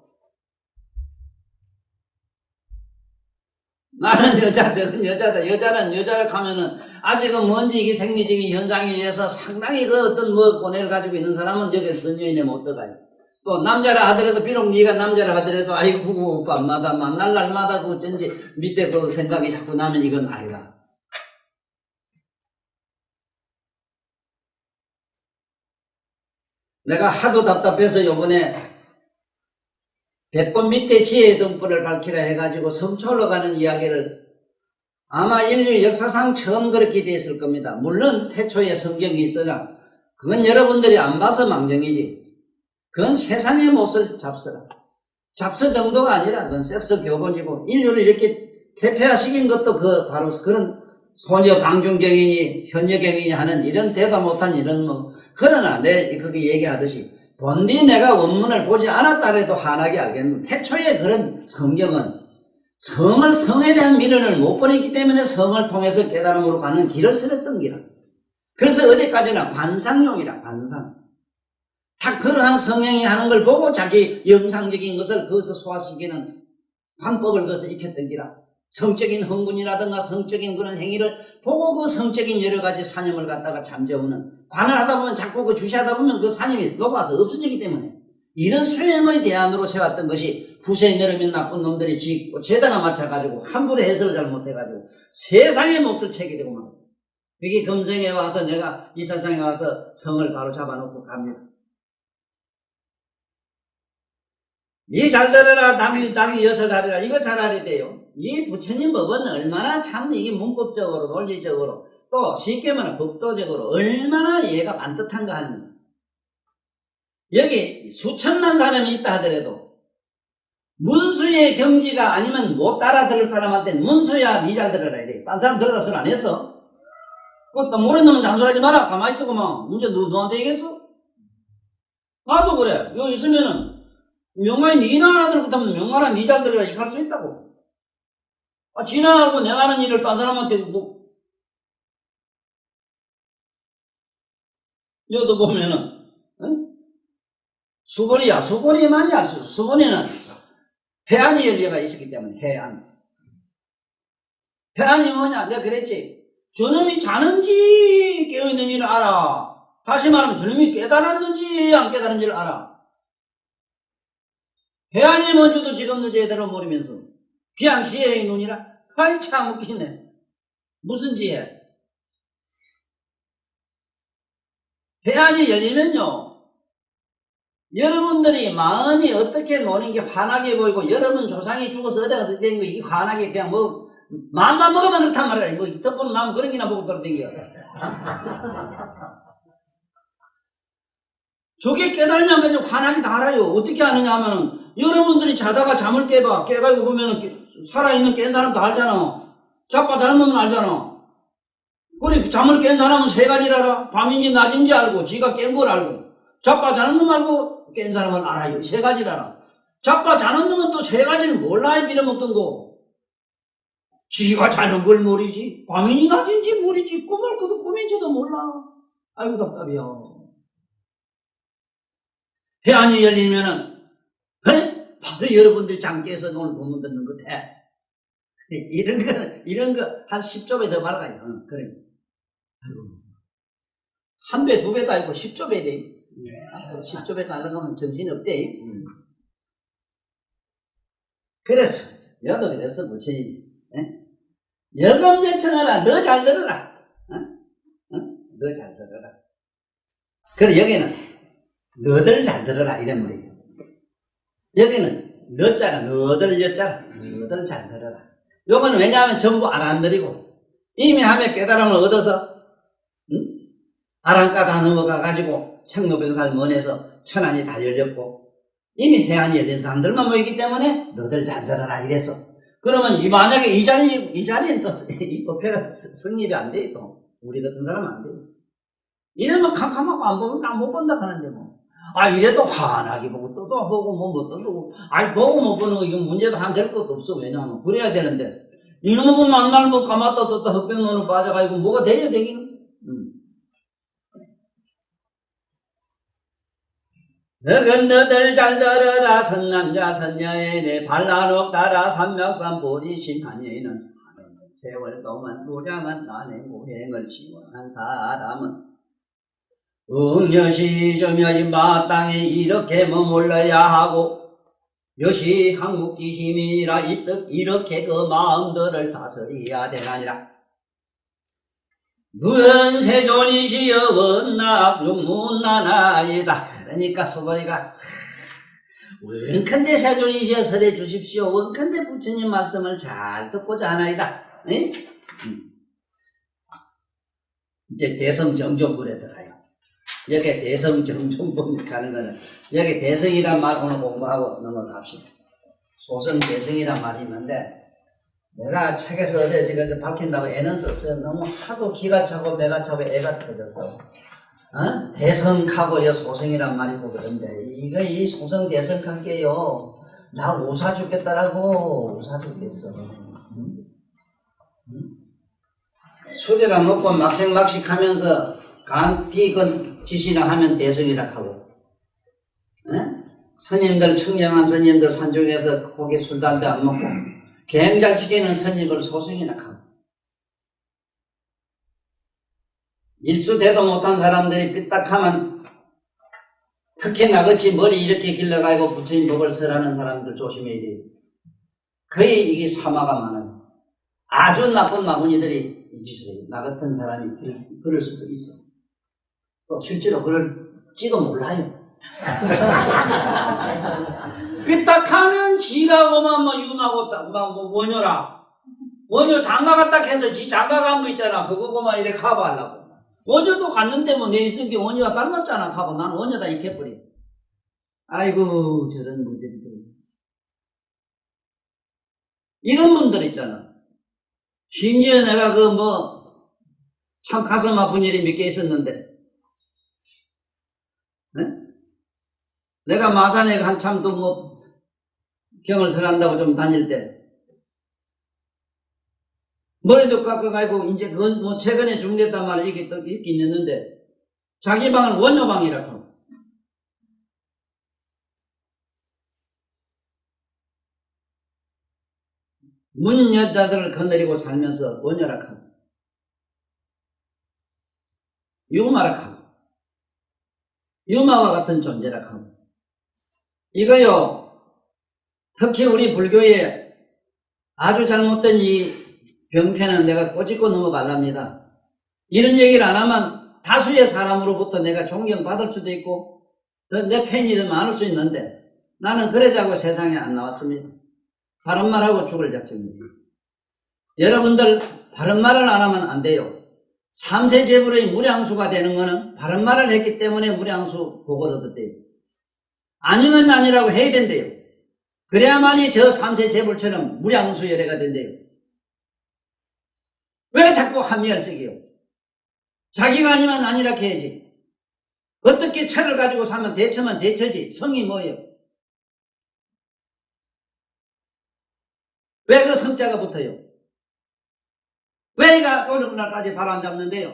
Speaker 1: 나는 여자, 저건 여자다. 여자는 여자를 하면은 아직은 뭔지 이게 생리적인 현상에 의해서 상당히 그 어떤 고뇌를 가지고 있는 사람은 여기 선녀인에 못 들어가요. 또 남자라 하더라도 비록 네가 남자라 하더라도 아이고 밤마다 만날 날마다 그 어쩐지 밑에 그 생각이 자꾸 나면 이건 아니라. 내가 하도 답답해서 요번에 배꼽 밑에 지혜의 등불을 밝히라 해가지고 성철로 가는 이야기를 아마 인류 역사상 처음 그렇게 됐을 겁니다. 물론 태초에 성경이 있으나 그건 여러분들이 안 봐서 망정이지. 그건 세상의 못을 잡서라. 잡서 정도가 아니라 그건 섹스 교본이고 인류를 이렇게 퇴폐화시킨 것도 그 바로 그런 소녀 방중경인이 현녀경인이 하는 이런 대가 못한 이런 그러나 내 그게 얘기하듯이 본디 내가 원문을 보지 않았다 해도 환하게 알겠는데 태초에 그런 성경은 성에 대한 미련을 못 버리기 때문에 성을 통해서 깨달음으로 가는 길을 설했던 기라. 그래서 어디까지나 관상용이라. 관상. 다 그러한 성령이 하는 걸 보고 자기 영상적인 것을 거기서 소화시키는 방법을 거기서 익혔던 기라. 성적인 흥분이라든가 성적인 그런 행위를 보고 그 성적인 여러 가지 사념을 갖다가 잠재우는 관을 하다 보면 자꾸 그 주시하다 보면 그 사념이 녹아서 없어지기 때문에 이런 수행의 대안으로 세웠던 것이 후세 내려면 나쁜 놈들이 짓고 죄다가 맞춰가지고 함부로 해석을 잘못해가지고 세상의 몫을 채게 되고 막 여기 금성에 와서 내가 이 세상에 와서 성을 바로 잡아놓고 갑니다. 이 잘 들어라. 당이 여설하리라. 이거 잘 알아야 돼요. 이 부처님 법은 얼마나 참 이게 문법적으로 논리적으로 또 쉽게 말하면 법도적으로 얼마나 이해가 반듯한가 하는 거예요. 여기 수천만 사람이 있다 하더라도 문수의 경지가 아니면 못 따라들을 사람한테 문수야 니 잘 들어라 이래. 딴 사람 들어다 소리 안 했어? 그것도 모르는 놈은 잔소리하지 마라. 가만히 있어 그만. 문제 너한테 얘기했어? 나도 그래. 여기 있으면은 명마에 니나 알아들었다면 명마라 니 잘 들어라 이렇게 할 수 있다고. 지나가고 내가 하는 일을 딴 사람한테 여도 보면은 수보리야. 수보리만이 알 수 있어. 수보리는 해안이 열려가 있었기 때문에 해안. 해안이 뭐냐? 내가 그랬지. 저놈이 자는지 깨어있는지를 알아. 다시 말하면 저놈이 깨달았는지 안 깨달은지를 알아. 해안이 뭔지도 지금도 제대로 모르면서 그냥 지혜의 눈이라? 아이 참 웃기네. 무슨 지혜? 해안이 열리면요 여러분들이 마음이 어떻게 노는 게 환하게 보이고 여러분 조상이 죽어서 어디가 된 거 이게 환하게 그냥 뭐 마음도 안 먹으면 그렇단 말이야. 뭐 덕분에 마음 그런 게나 보고 돌아다녀. 저게 깨달으면 그냥 환하게 다 알아요. 어떻게 아느냐 하면은 여러분들이 자다가 잠을 깨봐. 깨가지고 보면은 살아있는 깬 사람도 알잖아. 자빠 자는 놈은 알잖아. 그래 잠을 깬 사람은 세 가지를 알아. 밤인지 낮인지 알고 지가 깬 걸 알고 자빠자는 놈 말고 깬 사람은 알아요. 세 가지를 알아. 자빠자는 놈은 또 세 가지를 몰라야 빌어먹던 거. 지가 자는 걸 모르지. 밤이니 낮인지 모르지. 꿈을 꾸도 꿈인지도 몰라. 아이고 답답해요. 해안이 열리면은 바로 여러분들 장기에서 오늘 본문 듣는 것 같아. 이런 거 한 10조 배 더 밝아요. 그래. 아이고. 한 배, 두 배도 아니고 10조 배 돼. 10조 배 날아가면 정신이 없대. 그래서, 여도 그랬어, 부처님. 여금여천하라, 너 잘 들어라. 너 잘 들어라. 그래, 여기는, 너들 잘 들어라, 이런 말이에요. 여기는, 너자라, 너들 여자라, 너들 잘 들어라. 요거는 왜냐하면 전부 알아들이고, 이미 하면 깨달음을 얻어서, 아랑가 다 넘어가가지고 생로병사를 먼해서 천안이 다 열렸고 이미 해안이 열린 사람들만 모이기 때문에 너들 잘 들어라 이래서 그러면 만약에 이 자리엔 또 이 법회가 성립이 안 돼 또 우리 같은 사람은 안 돼요. 이러면 캄캄하고 안 보면 안 못 본다 하는데 뭐 이래도 환하게 보고 또도 보고 뭐 또도 보고 못 보는 거 이건 문제도 한 될 것도 없어. 왜냐하면 그래야 되는데 이놈은 만날 뭐 까맣다 떴다 흑백론을 빠져가지고 뭐가 돼야 되기는. 너들 잘 들어라 선남자 선녀의 내 반란옥 따라 삼명산 보리심한여인은 세월 동안 무량한 난의 무행을 지원한 사람은 응여시저며 이 마땅히 이렇게 머물러야 하고 여시 항목기심이라 이렇게 그 마음들을 다스려야 되나니라. 무연세존이시여 원납 육문나나이다. 그러니까 소거리가 원컨대 세존이시여 설해 주십시오. 원컨대 부처님 말씀을 잘 듣고자 하나이다. 이제 대성정종분에 들어가요. 여기 대성정종분 가는 거는 여기 대성이란 말 오늘 공부하고 넘어갑시다. 소성 대성이란 말이 있는데 내가 책에서 어제 지금 밝힌다고 애는 썼어요. 너무 하도 기가 차고 배가 차고 애가 터져서 대성하고 소성이란 말이 보거든요. 이 소성 대성할게요. 나 우사 죽겠다라고 우사 죽겠어. 술이라 먹고 막생막식 하면서 비건 지시나 하면 대성이라 하고 스님들 청량한 스님들 산중에서 고기 술 담배 안 먹고 갱잘 지키는 스님을 소성이라 하고 일수대도 못한 사람들이 삐딱하면 특히 나같이 머리 이렇게 길러가지고 부처님 법을 설하는 사람들 조심해야 돼요. 거의 이게 사마가 많아요. 아주 나쁜 마구니들이 이 짓을 해요. 나 같은 사람이 그럴 수도 있어. 또 실제로 그럴지도 몰라요. 삐딱하면 지가고만 뭐 유마고 뭐 원효라. 원효 장가가 딱 해서 지 장가 간 거 있잖아. 그거고만 이렇게 커버하려고. 원효도 갔는데 뭐 내 있으니까 원효가 닮았잖아 하고 난 원효다 이렇게 해버려. 아이고 저런 문제들. 이런 분들 있잖아. 심지어 내가 참 가슴 아픈 일이 몇 개 있었는데 네? 내가 마산에 한참 또 병을 설한다고 좀 다닐 때 머리도 깎아가지고 이제 그건 최근에 중됐단 말이 이게 또 있긴 있는데 자기 방을 원효방이라고 하고 문 여자들을 거느리고 살면서 원효라고 하고 유마라고 하고 유마와 같은 존재라고 하고 이거요 특히 우리 불교에 아주 잘못된 이 병편은 내가 꼬집고 넘어가랍니다. 이런 얘기를 안 하면 다수의 사람으로부터 내가 존경받을 수도 있고 내 팬이 더 많을 수 있는데 나는 그러자고 세상에 안 나왔습니다. 바른 말하고 죽을 작정입니다. 여러분들 바른 말을 안 하면 안 돼요. 삼세제불의 무량수가 되는 거는 바른 말을 했기 때문에 무량수 복을 얻었대요. 아니면 아니라고 해야 된대요. 그래야만이 저 삼세제불처럼 무량수열애가 된대요. 왜 자꾸 합리할 적이요? 자기가 아니면 아니라 해야지. 어떻게 철을 가지고 사면 대처만 대처지. 성이 뭐예요? 왜 그 성자가 붙어요? 왜 이가 오늘날까지 발 안 잡는데요?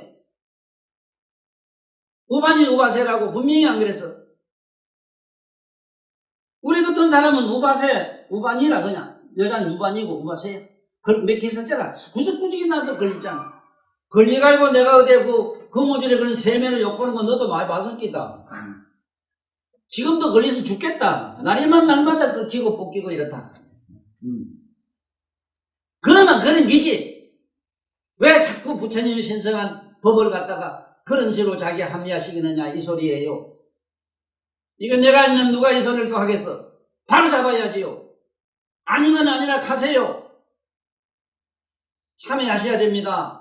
Speaker 1: 우반이 우바세라고 분명히 안 그랬어. 우리 같은 사람은 우바세, 우반이라 그냥. 여자는 우반이고 우바세야. 몇 개설자라 구석구석이 나도 걸리잖아. 걸려가지고 내가 어디 그 거무줄에 그런 세면을 욕보는 거 너도 많이 봤었겠다. 지금도 걸려서 죽겠다. 날이만 날마다 끊기고 뽑히고 이렇다. 그러면 그런 기지. 왜 자꾸 부처님이 신성한 법을 갖다가 그런 식으로 자기 합리화시키느냐 이 소리예요. 이건 내가 알면 누가 이 소리를 또 하겠어. 바로 잡아야지요. 아니면 아니라 가세요. 참여하셔야 됩니다.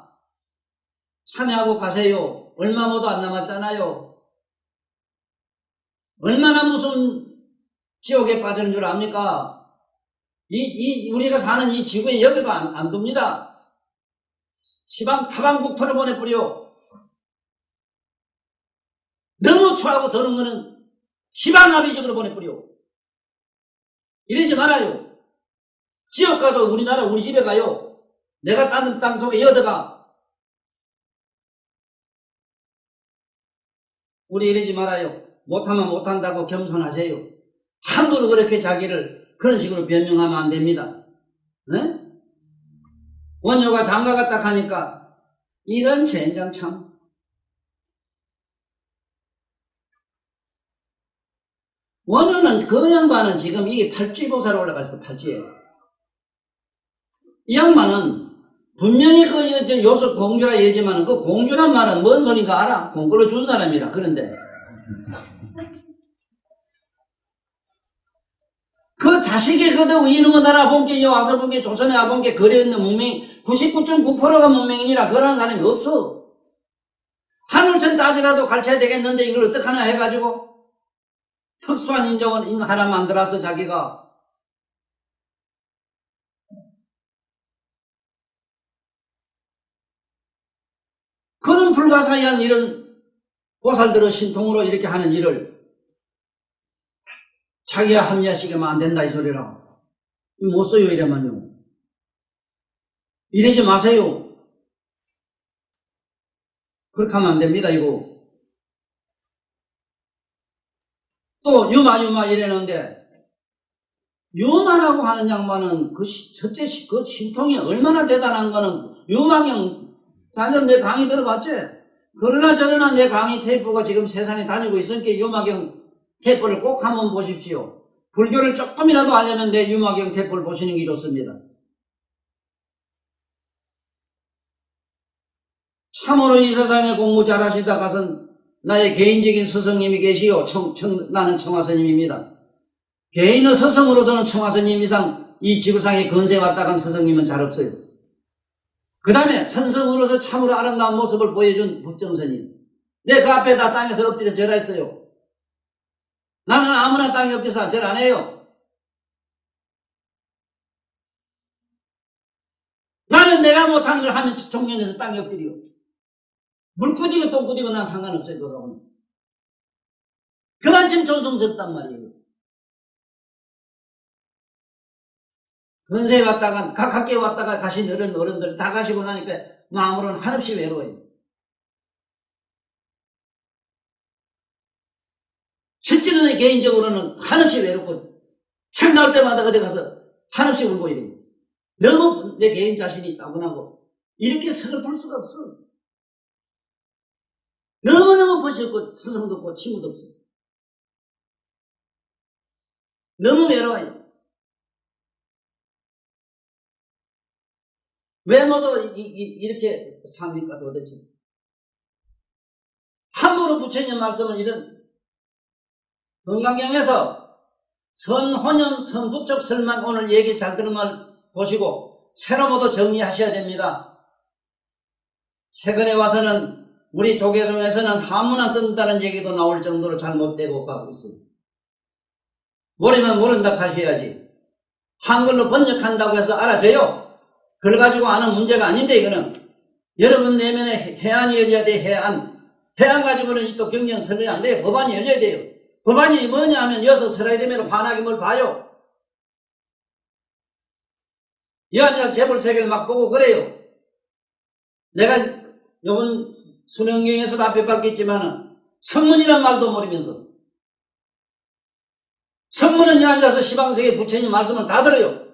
Speaker 1: 참여하고 가세요. 얼마 모도 안 남았잖아요. 얼마나 무슨 지옥에 빠지는 줄 압니까? 우리가 사는 이 지구에 여기도 안 둡니다. 시방 타방국토로 보내버려. 너무 추하고 더러운 거는 시방아비적으로 보내버려. 이러지 말아요. 지옥 가도 우리나라 우리 집에 가요. 내가 다른 땅 속에 여더가. 우리 이러지 말아요. 못하면 못한다고 겸손하세요. 함부로 그렇게 자기를 그런 식으로 변명하면 안 됩니다. 네? 원효가 장가 갔다 가니까 이런 젠장 참. 원효는 그 양반은 지금 이게 팔찌보살에 올라갔어. 팔찌에. 이 양반은 분명히 그 요술 공주라 얘기지만 그 공주란 말은 뭔 소린가 알아? 공권을 준 사람이라. 그런데 그 자식이 그도 이놈의 나라 본게 와서 본게 조선에 와본게 거래 있는 문명 99.9%가 문명이라 그러는 사람이 없어. 하늘천 따지라도 가르쳐야 되겠는데 이걸 어떡하나 해가지고 특수한 인종을 하나 만들어서 자기가 그런 불가사의한 이런 보살들의 신통으로 이렇게 하는 일을 자기가 합리화시키면 안 된다 이 소리라. 못 써요 이래만요. 이러지 마세요. 그렇게 하면 안 됩니다 이거. 또 유마 이래는데 유마라고 하는 양반은 첫째 그 신통이 얼마나 대단한 거는 유마경 자전 내 강의 들어봤지? 그러나 저러나 내 강의 테이프가 지금 세상에 다니고 있으니까 유마경 테이프를 꼭 한번 보십시오. 불교를 조금이라도 알려면 내 유마경 테이프를 보시는 게 좋습니다. 참으로 이 세상에 공부 잘하시다 가선 나의 개인적인 스승님이 계시오. 나는 청화스님입니다. 개인의 스승으로서는 청화스님 이상 이 지구상에 근세에 왔다 간 스승님은 잘 없어요. 그 다음에 선성으로서 참으로 아름다운 모습을 보여준 법정스님. 내 그 앞에다 땅에서 엎드려 절했어요. 나는 아무나 땅에 엎드려서 절 안 해요. 나는 내가 못하는 걸 하면 종년에서 땅에 엎드려. 물 꾸디고 똥 꾸디고 난 상관없어요. 그거하고는. 그만큼 존성스럽단 말이에요. 근세에 왔다가 가깝게 왔다가 가신 어른들 다 가시고 나니까 마음으로는 한없이 외로워요. 실제로는 개인적으로는 한없이 외롭고 책 나올 때마다 어디 가서 한없이 울고 이래요. 너무 내 개인 자신이 따분하고 이렇게 서글플 수가 없어. 너무너무 벗이 없고 스승도 없고 친구도 없어. 너무 외로워요. 왜 모두 이렇게 삽니까 도대체? 함부로 부처님 말씀을 이런 건강경에서 선혼연 선부적 설만 오늘 얘기 잘 들은 걸 보시고 새로 모두 정리하셔야 됩니다. 최근에 와서는 우리 조계종에서는 한문 안 쓴다는 얘기도 나올 정도로 잘못되고 가고 있어요. 모르면 모른다 하셔야지. 한글로 번역한다고 해서 알아져요. 그걸 가지고 아는 문제가 아닌데 이거는 여러분 내면에 해안이 열려야 돼. 해안 가지고는 또 경영 설명이 안 돼요. 법안이 열려야 돼요. 법안이 뭐냐 하면 여기서 설해야 되면 환하게 뭘 봐요. 여한자 재벌 세계를 막 보고 그래요. 내가 요번 수능경에서도 앞에 밝혔지만은 성문이란 말도 모르면서 성문은 여한자서 시방세계 부처님 말씀을 다 들어요.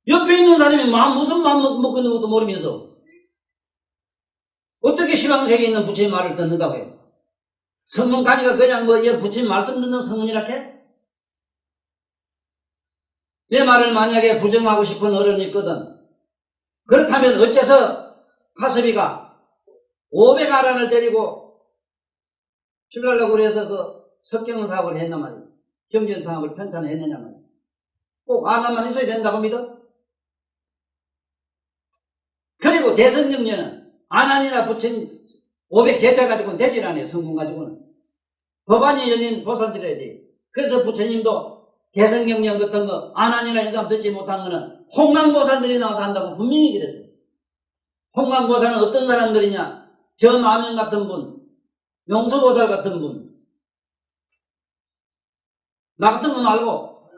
Speaker 1: 옆에 있는 사람이 무슨 마음 먹고 있는 것도 모르면서 어떻게 시방세계에 있는 부처님 말을 듣는다고 해요? 성문까지가 그냥 부처님 말씀 듣는 성문이라 해? 내 말을 만약에 부정하고 싶은 어른이 있거든. 그렇다면 어째서 가섭이가 500아란을 데리고 필요하려고 그래서 그 석경 사업을 했단 말이에요. 경전 사업을 편찬을 했느냐 말이에요. 꼭 아나만 있어야 된다고 믿어? 그리고 대선경련은 아난이나 부처님 500제자 가지고는 되질 않아요. 성공 가지고는. 법안이 열린 보살드려야 돼요. 그래서 부처님도 대선경련 같은 거 아난이나 이 사람 듣지 못한 거는 홍강보살들이 나와서 한다고 분명히 그랬어요. 홍강보살은 어떤 사람들이냐? 저 마명 같은 분, 용서보살 같은 분, 나 같은 거 말고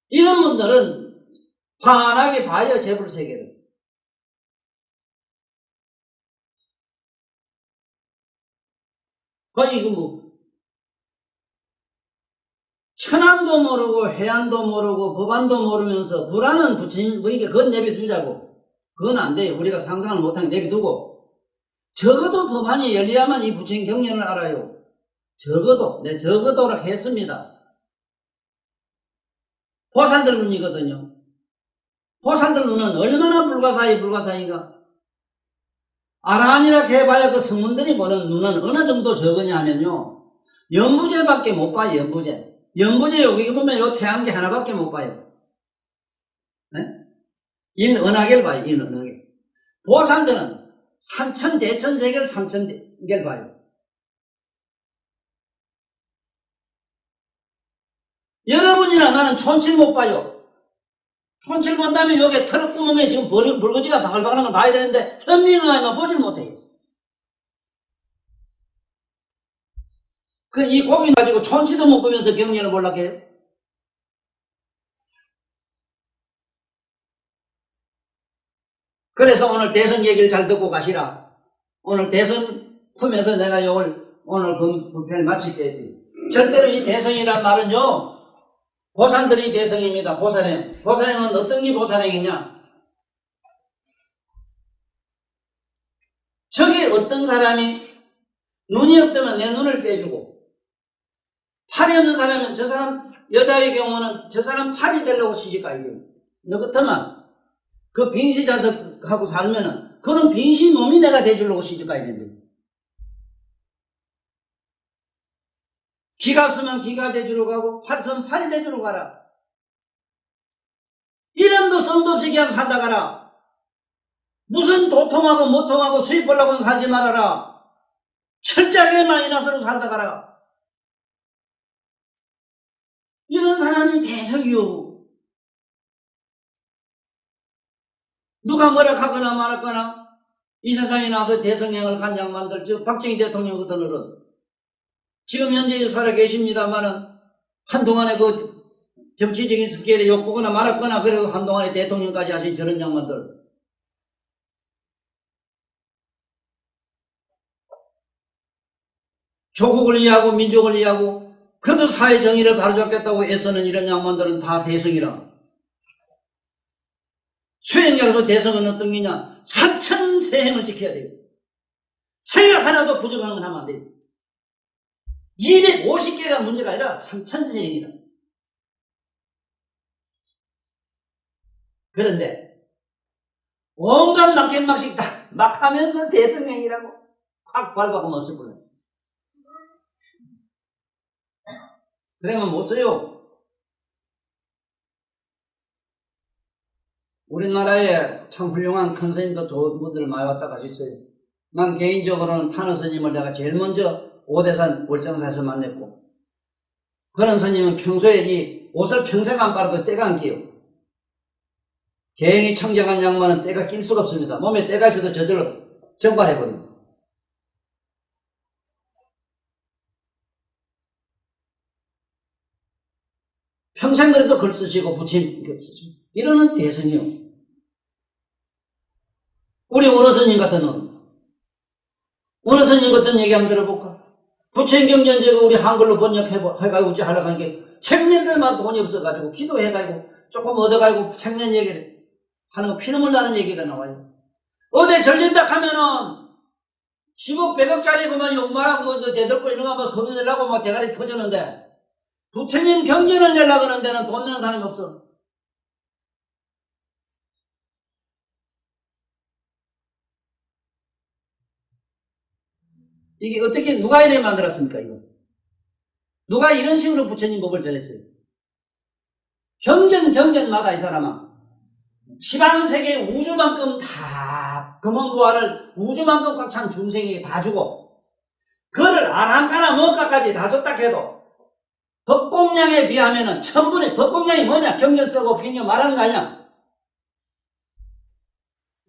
Speaker 1: 이런 분들은 환하게 봐요. 재불세계를. 거의 천안도 모르고 해안도 모르고 법안도 모르면서 불안은 부처님 우리에게 그건 내비두자고. 그건 안 돼요. 우리가 상상을 못하게 내비두고 적어도 법안이 열려야만 이 부처님 경륜을 알아요. 적어도라 했습니다. 보살들 눈이거든요. 보살들 눈은 얼마나 불가사의인가. 아라한이라 해봐야 그 성문들이 보는 눈은 어느 정도 적으냐 하면요. 연부제밖에 못 봐요. 연부제 여기 보면 요 태양계 하나밖에 못 봐요. 네? 인은하계를 봐요. 인은하계. 보살들은 산천대천세계를 삼천계를 봐요. 여러분이나 나는 촌칠 못 봐요. 촌칠 본다면 여기 털 구멍에 지금 불거지가 바글바글한 걸 봐야 되는데 현미는 아니면 보질 못해요. 이 고기 가지고 촌치도 못 보면서 경련을 보려고 해요. 그래서 오늘 대선 얘기를 잘 듣고 가시라. 오늘 대선 품에서 내가 오늘 분편을 마칠게요. 절대로 이 대선이란 말은요. 보살들이 대성입니다. 보살행. 보살행은 어떤 게 보살행이냐? 저기 어떤 사람이 눈이 없다면 내 눈을 빼주고 팔이 없는 사람은 저 사람 여자의 경우는 저 사람 팔이 되려고 시집가야 돼요. 너 같으면 그 빈시자석하고 살면은 그런 빈시 몸이 내가 돼주려고 시집가야 된대요. 기가 없으면 기가 돼주러 가고 팔 없으면 팔이 돼주러 가라. 이름도 성도 없이 그냥 살다 가라. 무슨 도통하고 모통하고 수입 보려고는 살지 말아라. 철저하게 마이너스로 살다 가라. 이런 사람이 대석이요. 누가 뭐라 하거나 말았거나 이 세상에 나와서 대성령을 간 양반들, 즉 박정희 대통령 같은 어른 지금 현재 살아 계십니다만은 한동안에 그 정치적인 스케일에 욕보거나 말았거나 그래도 한동안에 대통령까지 하신 저런 양반들 조국을 이해하고 민족을 이해하고 그래도 사회 정의를 바로잡겠다고 애쓰는 이런 양반들은 다 대성이라. 수행자로서 대성은 어떤 게냐? 삼천세행을 지켜야 돼요. 생각 하나도 부정한 건 하면 안 돼요. 250개가 문제가 아니라 3천세행이다. 그런데 온갖 막힌막식 다 막 하면서 대성행이라고 확 밟아가면 없어버려. 그러면 못 써요. 우리나라에 참 훌륭한 큰 스님도 좋은 분들 많이 왔다 가셨어요. 난 개인적으로는 탄호 스님을 내가 제일 먼저 오대산 월정사에서 만났고 그런 스님은 평소에 이 옷을 평생 안 빨아도 때가 안 끼요. 개행이 청정한 양반은 때가 낄 수가 없습니다. 몸에 때가 있어도 저절로 적발해버립니다. 평생 그래도 글 쓰시고 부침 쓰시고 이러는 대성이요. 우리 오로 스님 같은 놈, 오로 스님 같은 얘기 한번 들어볼까? 부처경전제가 우리 한글로 번역해가지고 어찌 하려고 하는 게 책년들만 돈이 없어가지고 기도해가지고 조금 얻어가지고 책년 얘기를 하는 거 피눈물 나는 얘기가 나와요. 어디 절진다 하면은 10억 100억짜리 그만 욕말하고 뭐 대들고 이런 거 한번 소리 내려고 막 대가리 터졌는데 부처님 경전을 내려고 하는 데는 돈 내는 사람이 없어. 이게 어떻게 누가 이래 만들었습니까 이거? 누가 이런 식으로 부처님 법을 전했어요? 경전마다 이 사람아 시방세계 우주만큼 다 금원부화를 우주만큼 꽉 찬 중생에게 다 주고 그를 아랑까나 뭔가까지 다 줬다 해도 법공량에 비하면은 천분의 법공량이 뭐냐? 경전 쓰고 핑계 말하는 거 아니야?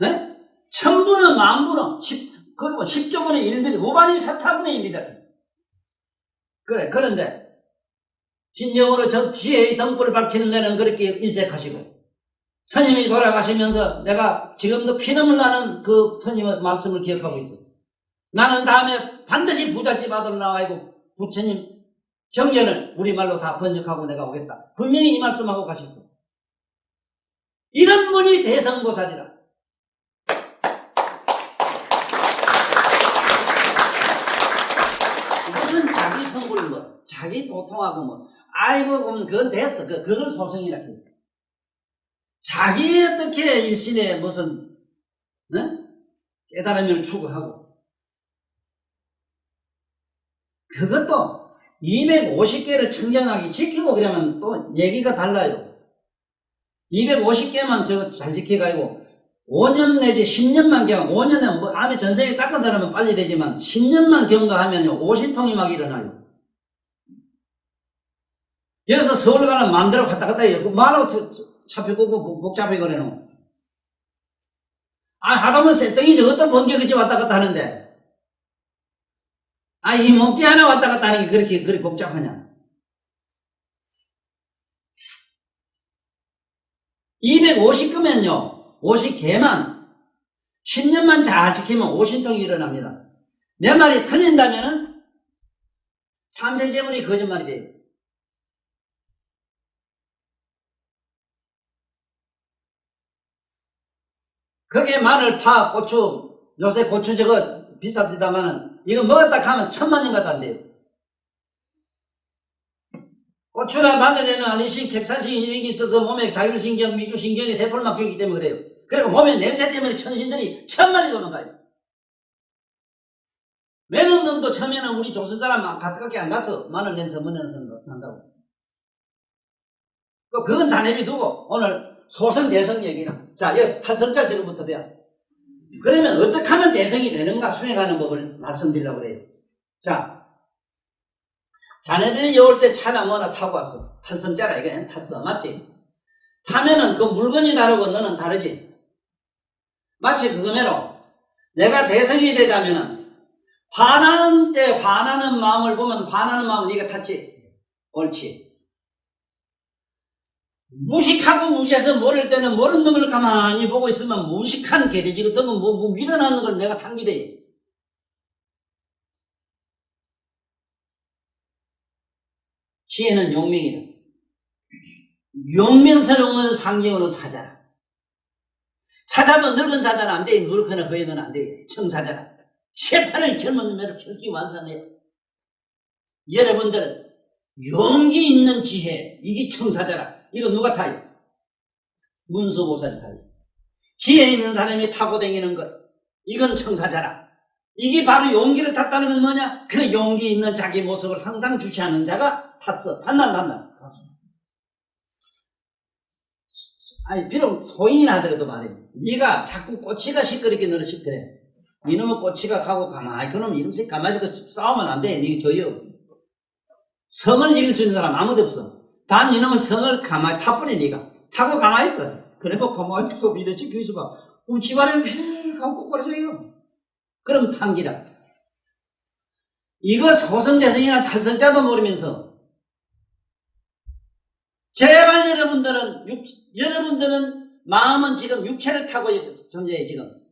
Speaker 1: 네? 천분은 만분은 그리고 10조분의 1mm 무반이 사타분의 1이다. 그래 그런데 진정으로 저 지혜의 등불을 밝히는 데는 그렇게 인색하시고 스님이 돌아가시면서 내가 지금도 피눈물 나는 그 스님의 말씀을 기억하고 있어. 나는 다음에 반드시 부잣집 아들로 나와있고 부처님 경전을 우리말로 다 번역하고 내가 오겠다. 분명히 이 말씀하고 가셨어. 이런 분이 대성보살이라. 무슨 자기 성불 뭐 자기 도통하고 뭐 아이고 그건 됐어. 그걸 소성이라 해요. 자기 어떻게 일신에 무슨 깨달음을 추구하고 그것도 250개를 청정하게 지키고 그러면 또 얘기가 달라요. 250개만 잘 지켜가지고 5년 내지 10년만 경험 5년에 뭐 암에 전생에 닦은 사람은 빨리 되지만 10년만 경과하면요 50통이 막 일어나요. 여기서 서울 가는 마음대로 갔다 갔다 해요. 말하고 잡히고 복잡해 그래놓고 하다보면 쇳덩이지 어떤 번개그지 왔다 갔다 하는데 이 몸띠 하나 왔다 갔다 하는 게 그렇게 복잡하냐. 250개면요 50개만 10년만 잘 지키면 50통이 일어납니다. 내 말이 틀린다면은 삼세제물이 거짓말이 돼요. 거기에 마늘, 파, 고추, 요새 고추 저거 비쌉니다만은 이거 먹었다 하면 1000만원 갖다 안 돼요. 고추나 마늘에는 알리신, 캡사이신 이런 게 있어서 몸에 자율신경, 미주신경에 세포를 막히기 때문에 그래요. 그리고 몸에 냄새 때문에 천신들이 1000만이 도망가요. 매는 놈도 처음에는 우리 조선 사람 가깝게 안 가서 마늘 냄새 먹는 놈도 난다고. 그건 다 내비두고 오늘 소성 대성 얘기는 자 여기서 탈선자 지금부터 배워. 그러면 어떻게 하면 대성이 되는가 수행하는 법을 말씀드리려고 그래요. 자 자네들이 올 때 차나 뭐나 타고 왔어. 탈선자라 이거 탔어. 맞지? 타면은 그 물건이 다르고 너는 다르지. 마치 그거매로 내가 대성이 되자면은 화나는 때 화나는 마음을 보면 화나는 마음을 네가 탔지. 옳지. 무식하고 무지해서 모를 때는 모르는 놈을 가만히 보고 있으면 무식한 개돼지 같은 거 뭐 밀어넣는 걸 내가 탕기돼. 지혜는 용맹이다. 용맹스러운 상징으로 사자라. 사자도 늙은 사자는 안 돼. 누르거나 허에는 안 돼. 청사자라. 셰파는 젊은 놈으로 결기 완성해요. 여러분들은 용기 있는 지혜, 이게 청사자라. 이거 누가 타요? 문수보살이 타요. 지혜 있는 사람이 타고 다니는 것, 이건 청사자라. 이게 바로 용기를 탔다는 건 뭐냐? 그 용기 있는 자기 모습을 항상 주시하는 자가 탔어. 탔나? 비록 소인이나 하더라도 말이야. 네가 자꾸 꼬치가 시끄럽게 너를 시끄래. 이놈의 꼬치가 가고 가만히, 그놈 이름씩 가만히 싸우면 안 돼. 네 저요. 성을 이길 수 있는 사람 아무도 없어. 단 이놈은 성을 가만히 타버리 니가. 타고 가만히 있어. 그래 뭐 가만히 있어. 이러지 귀수가. 그럼 집안에 필 감고 꺼져요. 그럼 탐기라. 이거 소선대성이나 탈선자도 모르면서 제발 여러분들은 마음은 지금 육체를 타고 존재해 지금.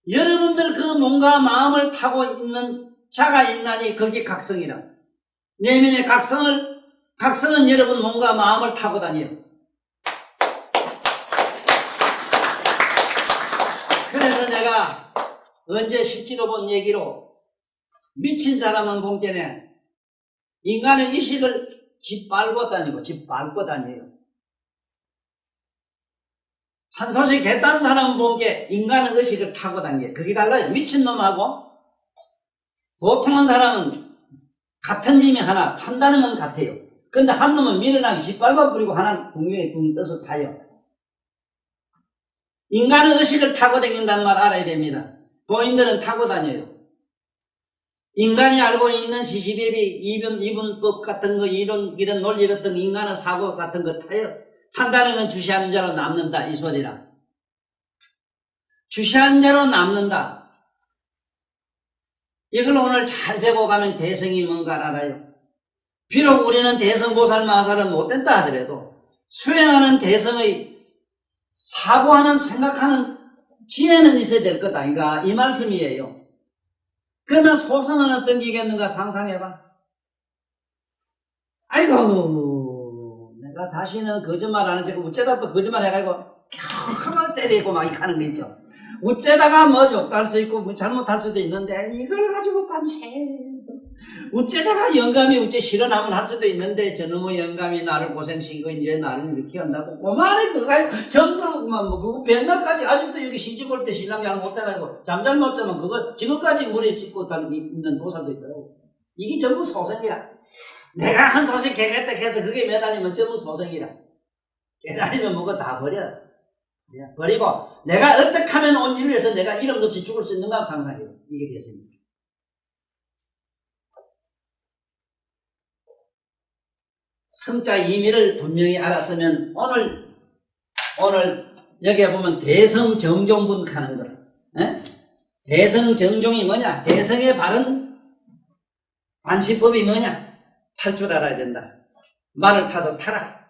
Speaker 1: 여러분들 그 몸과 마음을 타고 있는 자가 있나니 그게 각성이라. 내면의 각성은 여러분 몸과 마음을 타고 다녀요. 그래서 내가 언제 실제로 본 얘기로 미친 사람은 본 게네 인간의 의식을 짓밟고 다녀요. 한소식 개딴 사람은 본 게 인간의 의식을 타고 다녀요. 그게 달라요. 미친놈하고 보통한 사람은 같은 짐이 하나 탄다는 건 같아요. 근데 한 놈은 미련하게 짓밟아 버리고 하나는 공중에 둥 떠서 타요. 인간의 의식을 타고 다닌다는 말 알아야 됩니다. 본인들은 타고 다녀요. 인간이 알고 있는 시시배비, 이분법 같은 거, 이런 논리 같은 거, 인간의 사고 같은 거 타요. 탄다는 건 주시하는 자로 남는다. 이 소리라. 주시하는 자로 남는다. 이걸 오늘 잘 배고 가면 대성이 뭔가 알아요. 비록 우리는 대성보살 마살은 못된다 하더라도 수행하는 대성의 사고하는 생각하는 지혜는 있어야 될 것 아닌가 이 말씀이에요. 그러면 소성은 어떤 기겠는가 상상해봐. 아이고 내가 다시는 거짓말 안 하지. 어째다 또 거짓말 해가지고 캬 때리고 막 이렇게 하는 게 있어. 어째다가 뭐 욕할 수 있고 뭐 잘못할 수도 있는데 이걸 가지고 밤새 어째다가 영감이 어째 실현하면 할 수도 있는데 저놈의 영감이 나를 고생시키고 이제 나를 이렇게 한다고 그만해. 그거 전부 뭐 그거 맨날까지 아직도 여기 시집 올 때 신랑 잘 못해가지고 잠잘 못 자면 그거 지금까지 물에 씻고 있는 보살도 있더라고. 이게 전부 소생이라. 내가 한 소식 개겠다 해서 그게 매달리면 전부 소생이라. 깨달으면 뭐가 다 버려. 버리고 내가 어떻게 하면 온 일을 해서 내가 이름 없이 죽을 수 있는가 상상해요. 이게 되십니다. 성자 의미를 분명히 알았으면 오늘 여기에 보면 대성정종분 하는 거. 대성정종이 뭐냐? 대성의 바른 관시법이 뭐냐? 탈 줄 알아야 된다. 말을 타도 타라.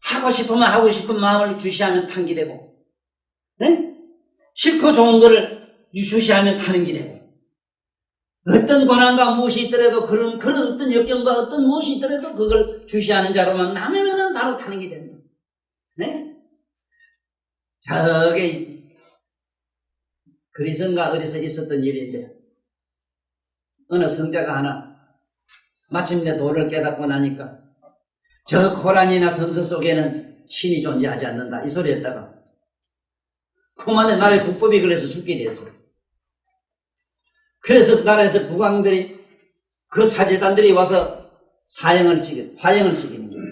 Speaker 1: 하고 싶으면 하고 싶은 마음을 주시하면 탄 게 되고, 싫고 좋은 거를 주시하면 타는 게 되고, 어떤 고난과 무엇이 있더라도 그런 어떤 역경과 어떤 무엇이 있더라도 그걸 주시하는 자로만 남으면 바로 타는 게 됩니다. 저게 그리스인가 어디서 있었던 일인데 어느 성자가 하나 마침내 도를 깨닫고 나니까 저 코란이나 성서 속에는 신이 존재하지 않는다 이 소리 했다가 그만에 나라의 국법이 그래서 죽게 됐어. 그래서 그 나라에서 국왕들이 그 사제단들이 와서 화형을 찍이는 거예요.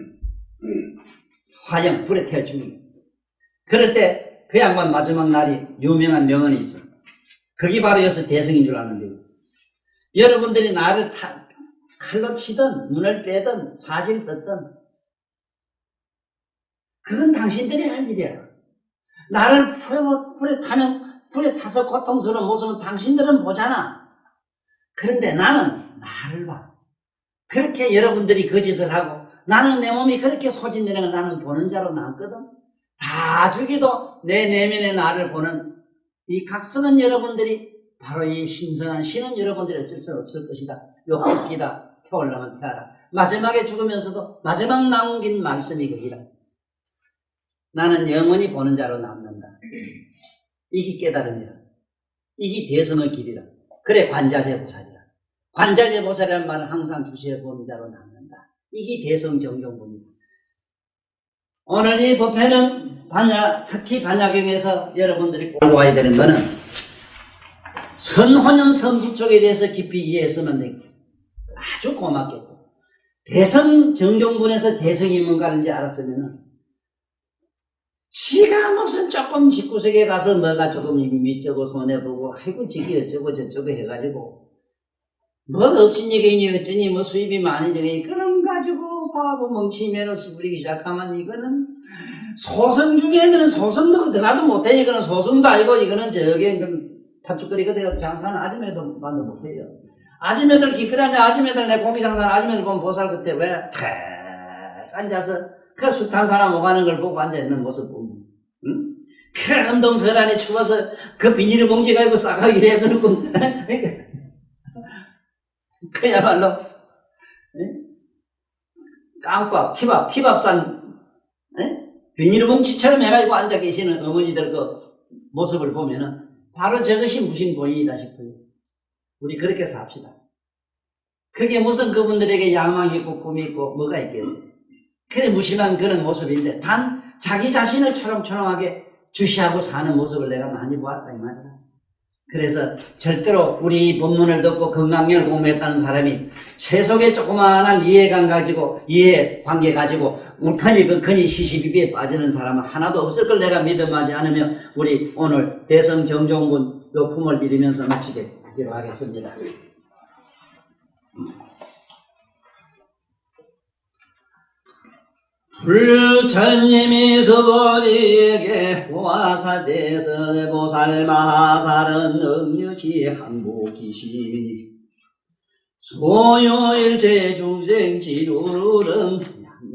Speaker 1: 화형 불에 태워 죽이는 거예요. 그럴 때 그 양반 마지막 날이 유명한 명언이 있어. 그게 바로 여기서 대성인 줄 아는데 여러분들이 나를 칼로 치든 눈을 빼든 사지를 뜯든 그건 당신들이 할 일이야. 나를 불에 타서 고통스러운 모습은 당신들은 보잖아. 그런데 나는 나를 봐. 그렇게 여러분들이 거짓을 하고 나는 내 몸이 그렇게 소진되는 걸 나는 보는 자로 남거든. 다 죽이도 내 내면의 나를 보는 이 각성은 여러분들이 바로 이 신성한 신은 여러분들이 어쩔 수 없을 것이다. 욕습기다. 태어나면 태어라. 마지막에 죽으면서도 마지막 남긴 말씀이 거기다. 나는 영원히 보는 자로 남는다. 이게 깨달음이라. 이게 대성의 길이라. 그래 관자재 보살이라. 관자재 보살이라는 말은 항상 주시해 보는 자로 남는다. 이게 대성정종분이다. 오늘 이 법회는 특히 반야경에서 여러분들이 꼭 알고 와야 되는 것은 선혼연 선부촉에 대해서 깊이 이해했으면 되겠다. 아주 고맙겠고 대성정종분에서 대성이 뭔가인지 알았으면 지가 무슨 조금 집구석에 가서 뭐가 조금 밑저고 손해보고 아이고 저기 어쩌고 저쩌고 해가지고 뭐 없인 얘기니 어쩌니 뭐 수입이 많이 저니 그런 가지고 바보 멍치면은 부리기 시작하면 이거는 소선 중에는 소선도 들어가도 못해. 이거는 소선도 아니고 이거는 저게 팥죽거리가 되어 장사는 아줌매도 만도 못해요. 아줌매들 기끌하냐 아줌매들 내 공기 장사는 아줌매들 보면 보살 그때 왜 탁 앉아서 그 숱한 사람 오가는 걸 보고 앉아있는 모습 보면 응? 그 운동설 안에 추워서 그 비닐을 봉지 가지고 싸가기 이래 놓고 그야말로 깡밥, 티밥 싼 비닐 봉지처럼 해가지고 앉아 계시는 어머니들 그 모습을 보면은 바로 저것이 무신본인이다 싶어요. 우리 그렇게 삽시다. 그게 무슨 그분들에게 야망이 있고 꿈이 있고 뭐가 있겠어요. 그래 무심한 그런 모습인데 단 자기 자신을 초롱초롱하게 주시하고 사는 모습을 내가 많이 보았다 이 말이야. 그래서 절대로 우리 본문을 듣고 건강경을 공부했다는 사람이 세속의 조그마한 이해관 가지고 이해관계 가지고 울타니 근근히 시시비비에 빠지는 사람은 하나도 없을 걸 내가 믿음하지 않으면 우리 오늘 대성 정종군 요품을 이루면서 마치기로 하겠습니다. 불천님이 서버리에게 보아사대서 보살마살은 응유시 항복기심이니 소요일체 중생 지루는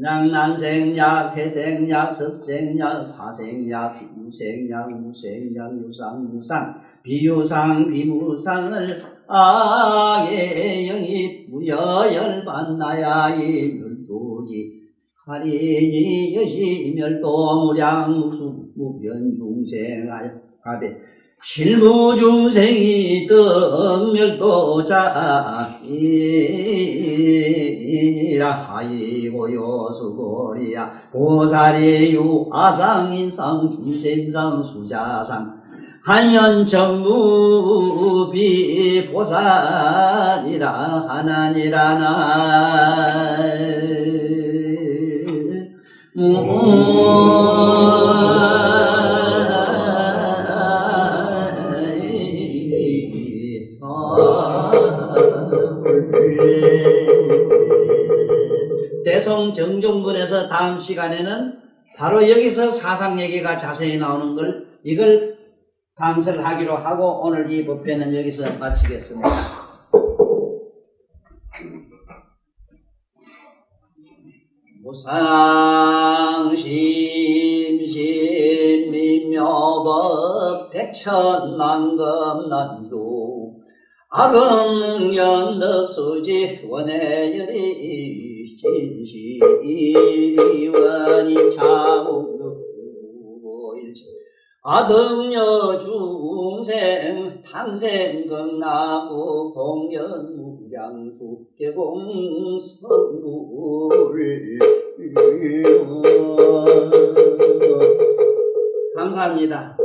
Speaker 1: 양난생약 태생약 섭생약 화생약 비무생약 무생약 유상무상 비유상 비무상을 악의 영입 무여열반나야이 멸도지 하리니 여시 멸도 무량 무수무변 중생하여 가되 실무 중생이 떡멸도자이라 하이고 요수고리야 보살이 유아상인상 중생상 수자상 하면 정무비 보살이라 하나니라나 대성 정종군에서 다음 시간에는 바로 여기서 사상 얘기가 자세히 나오는 걸 이걸 강설을 하기로 하고 오늘 이 법회는 여기서 마치겠습니다. 무상심신민묘법 백천만금난도 악음연덕수지 원해열이 진시원이 차국일체 아등여 중생 탕생극나고 공연무량수 개공성불 감사합니다.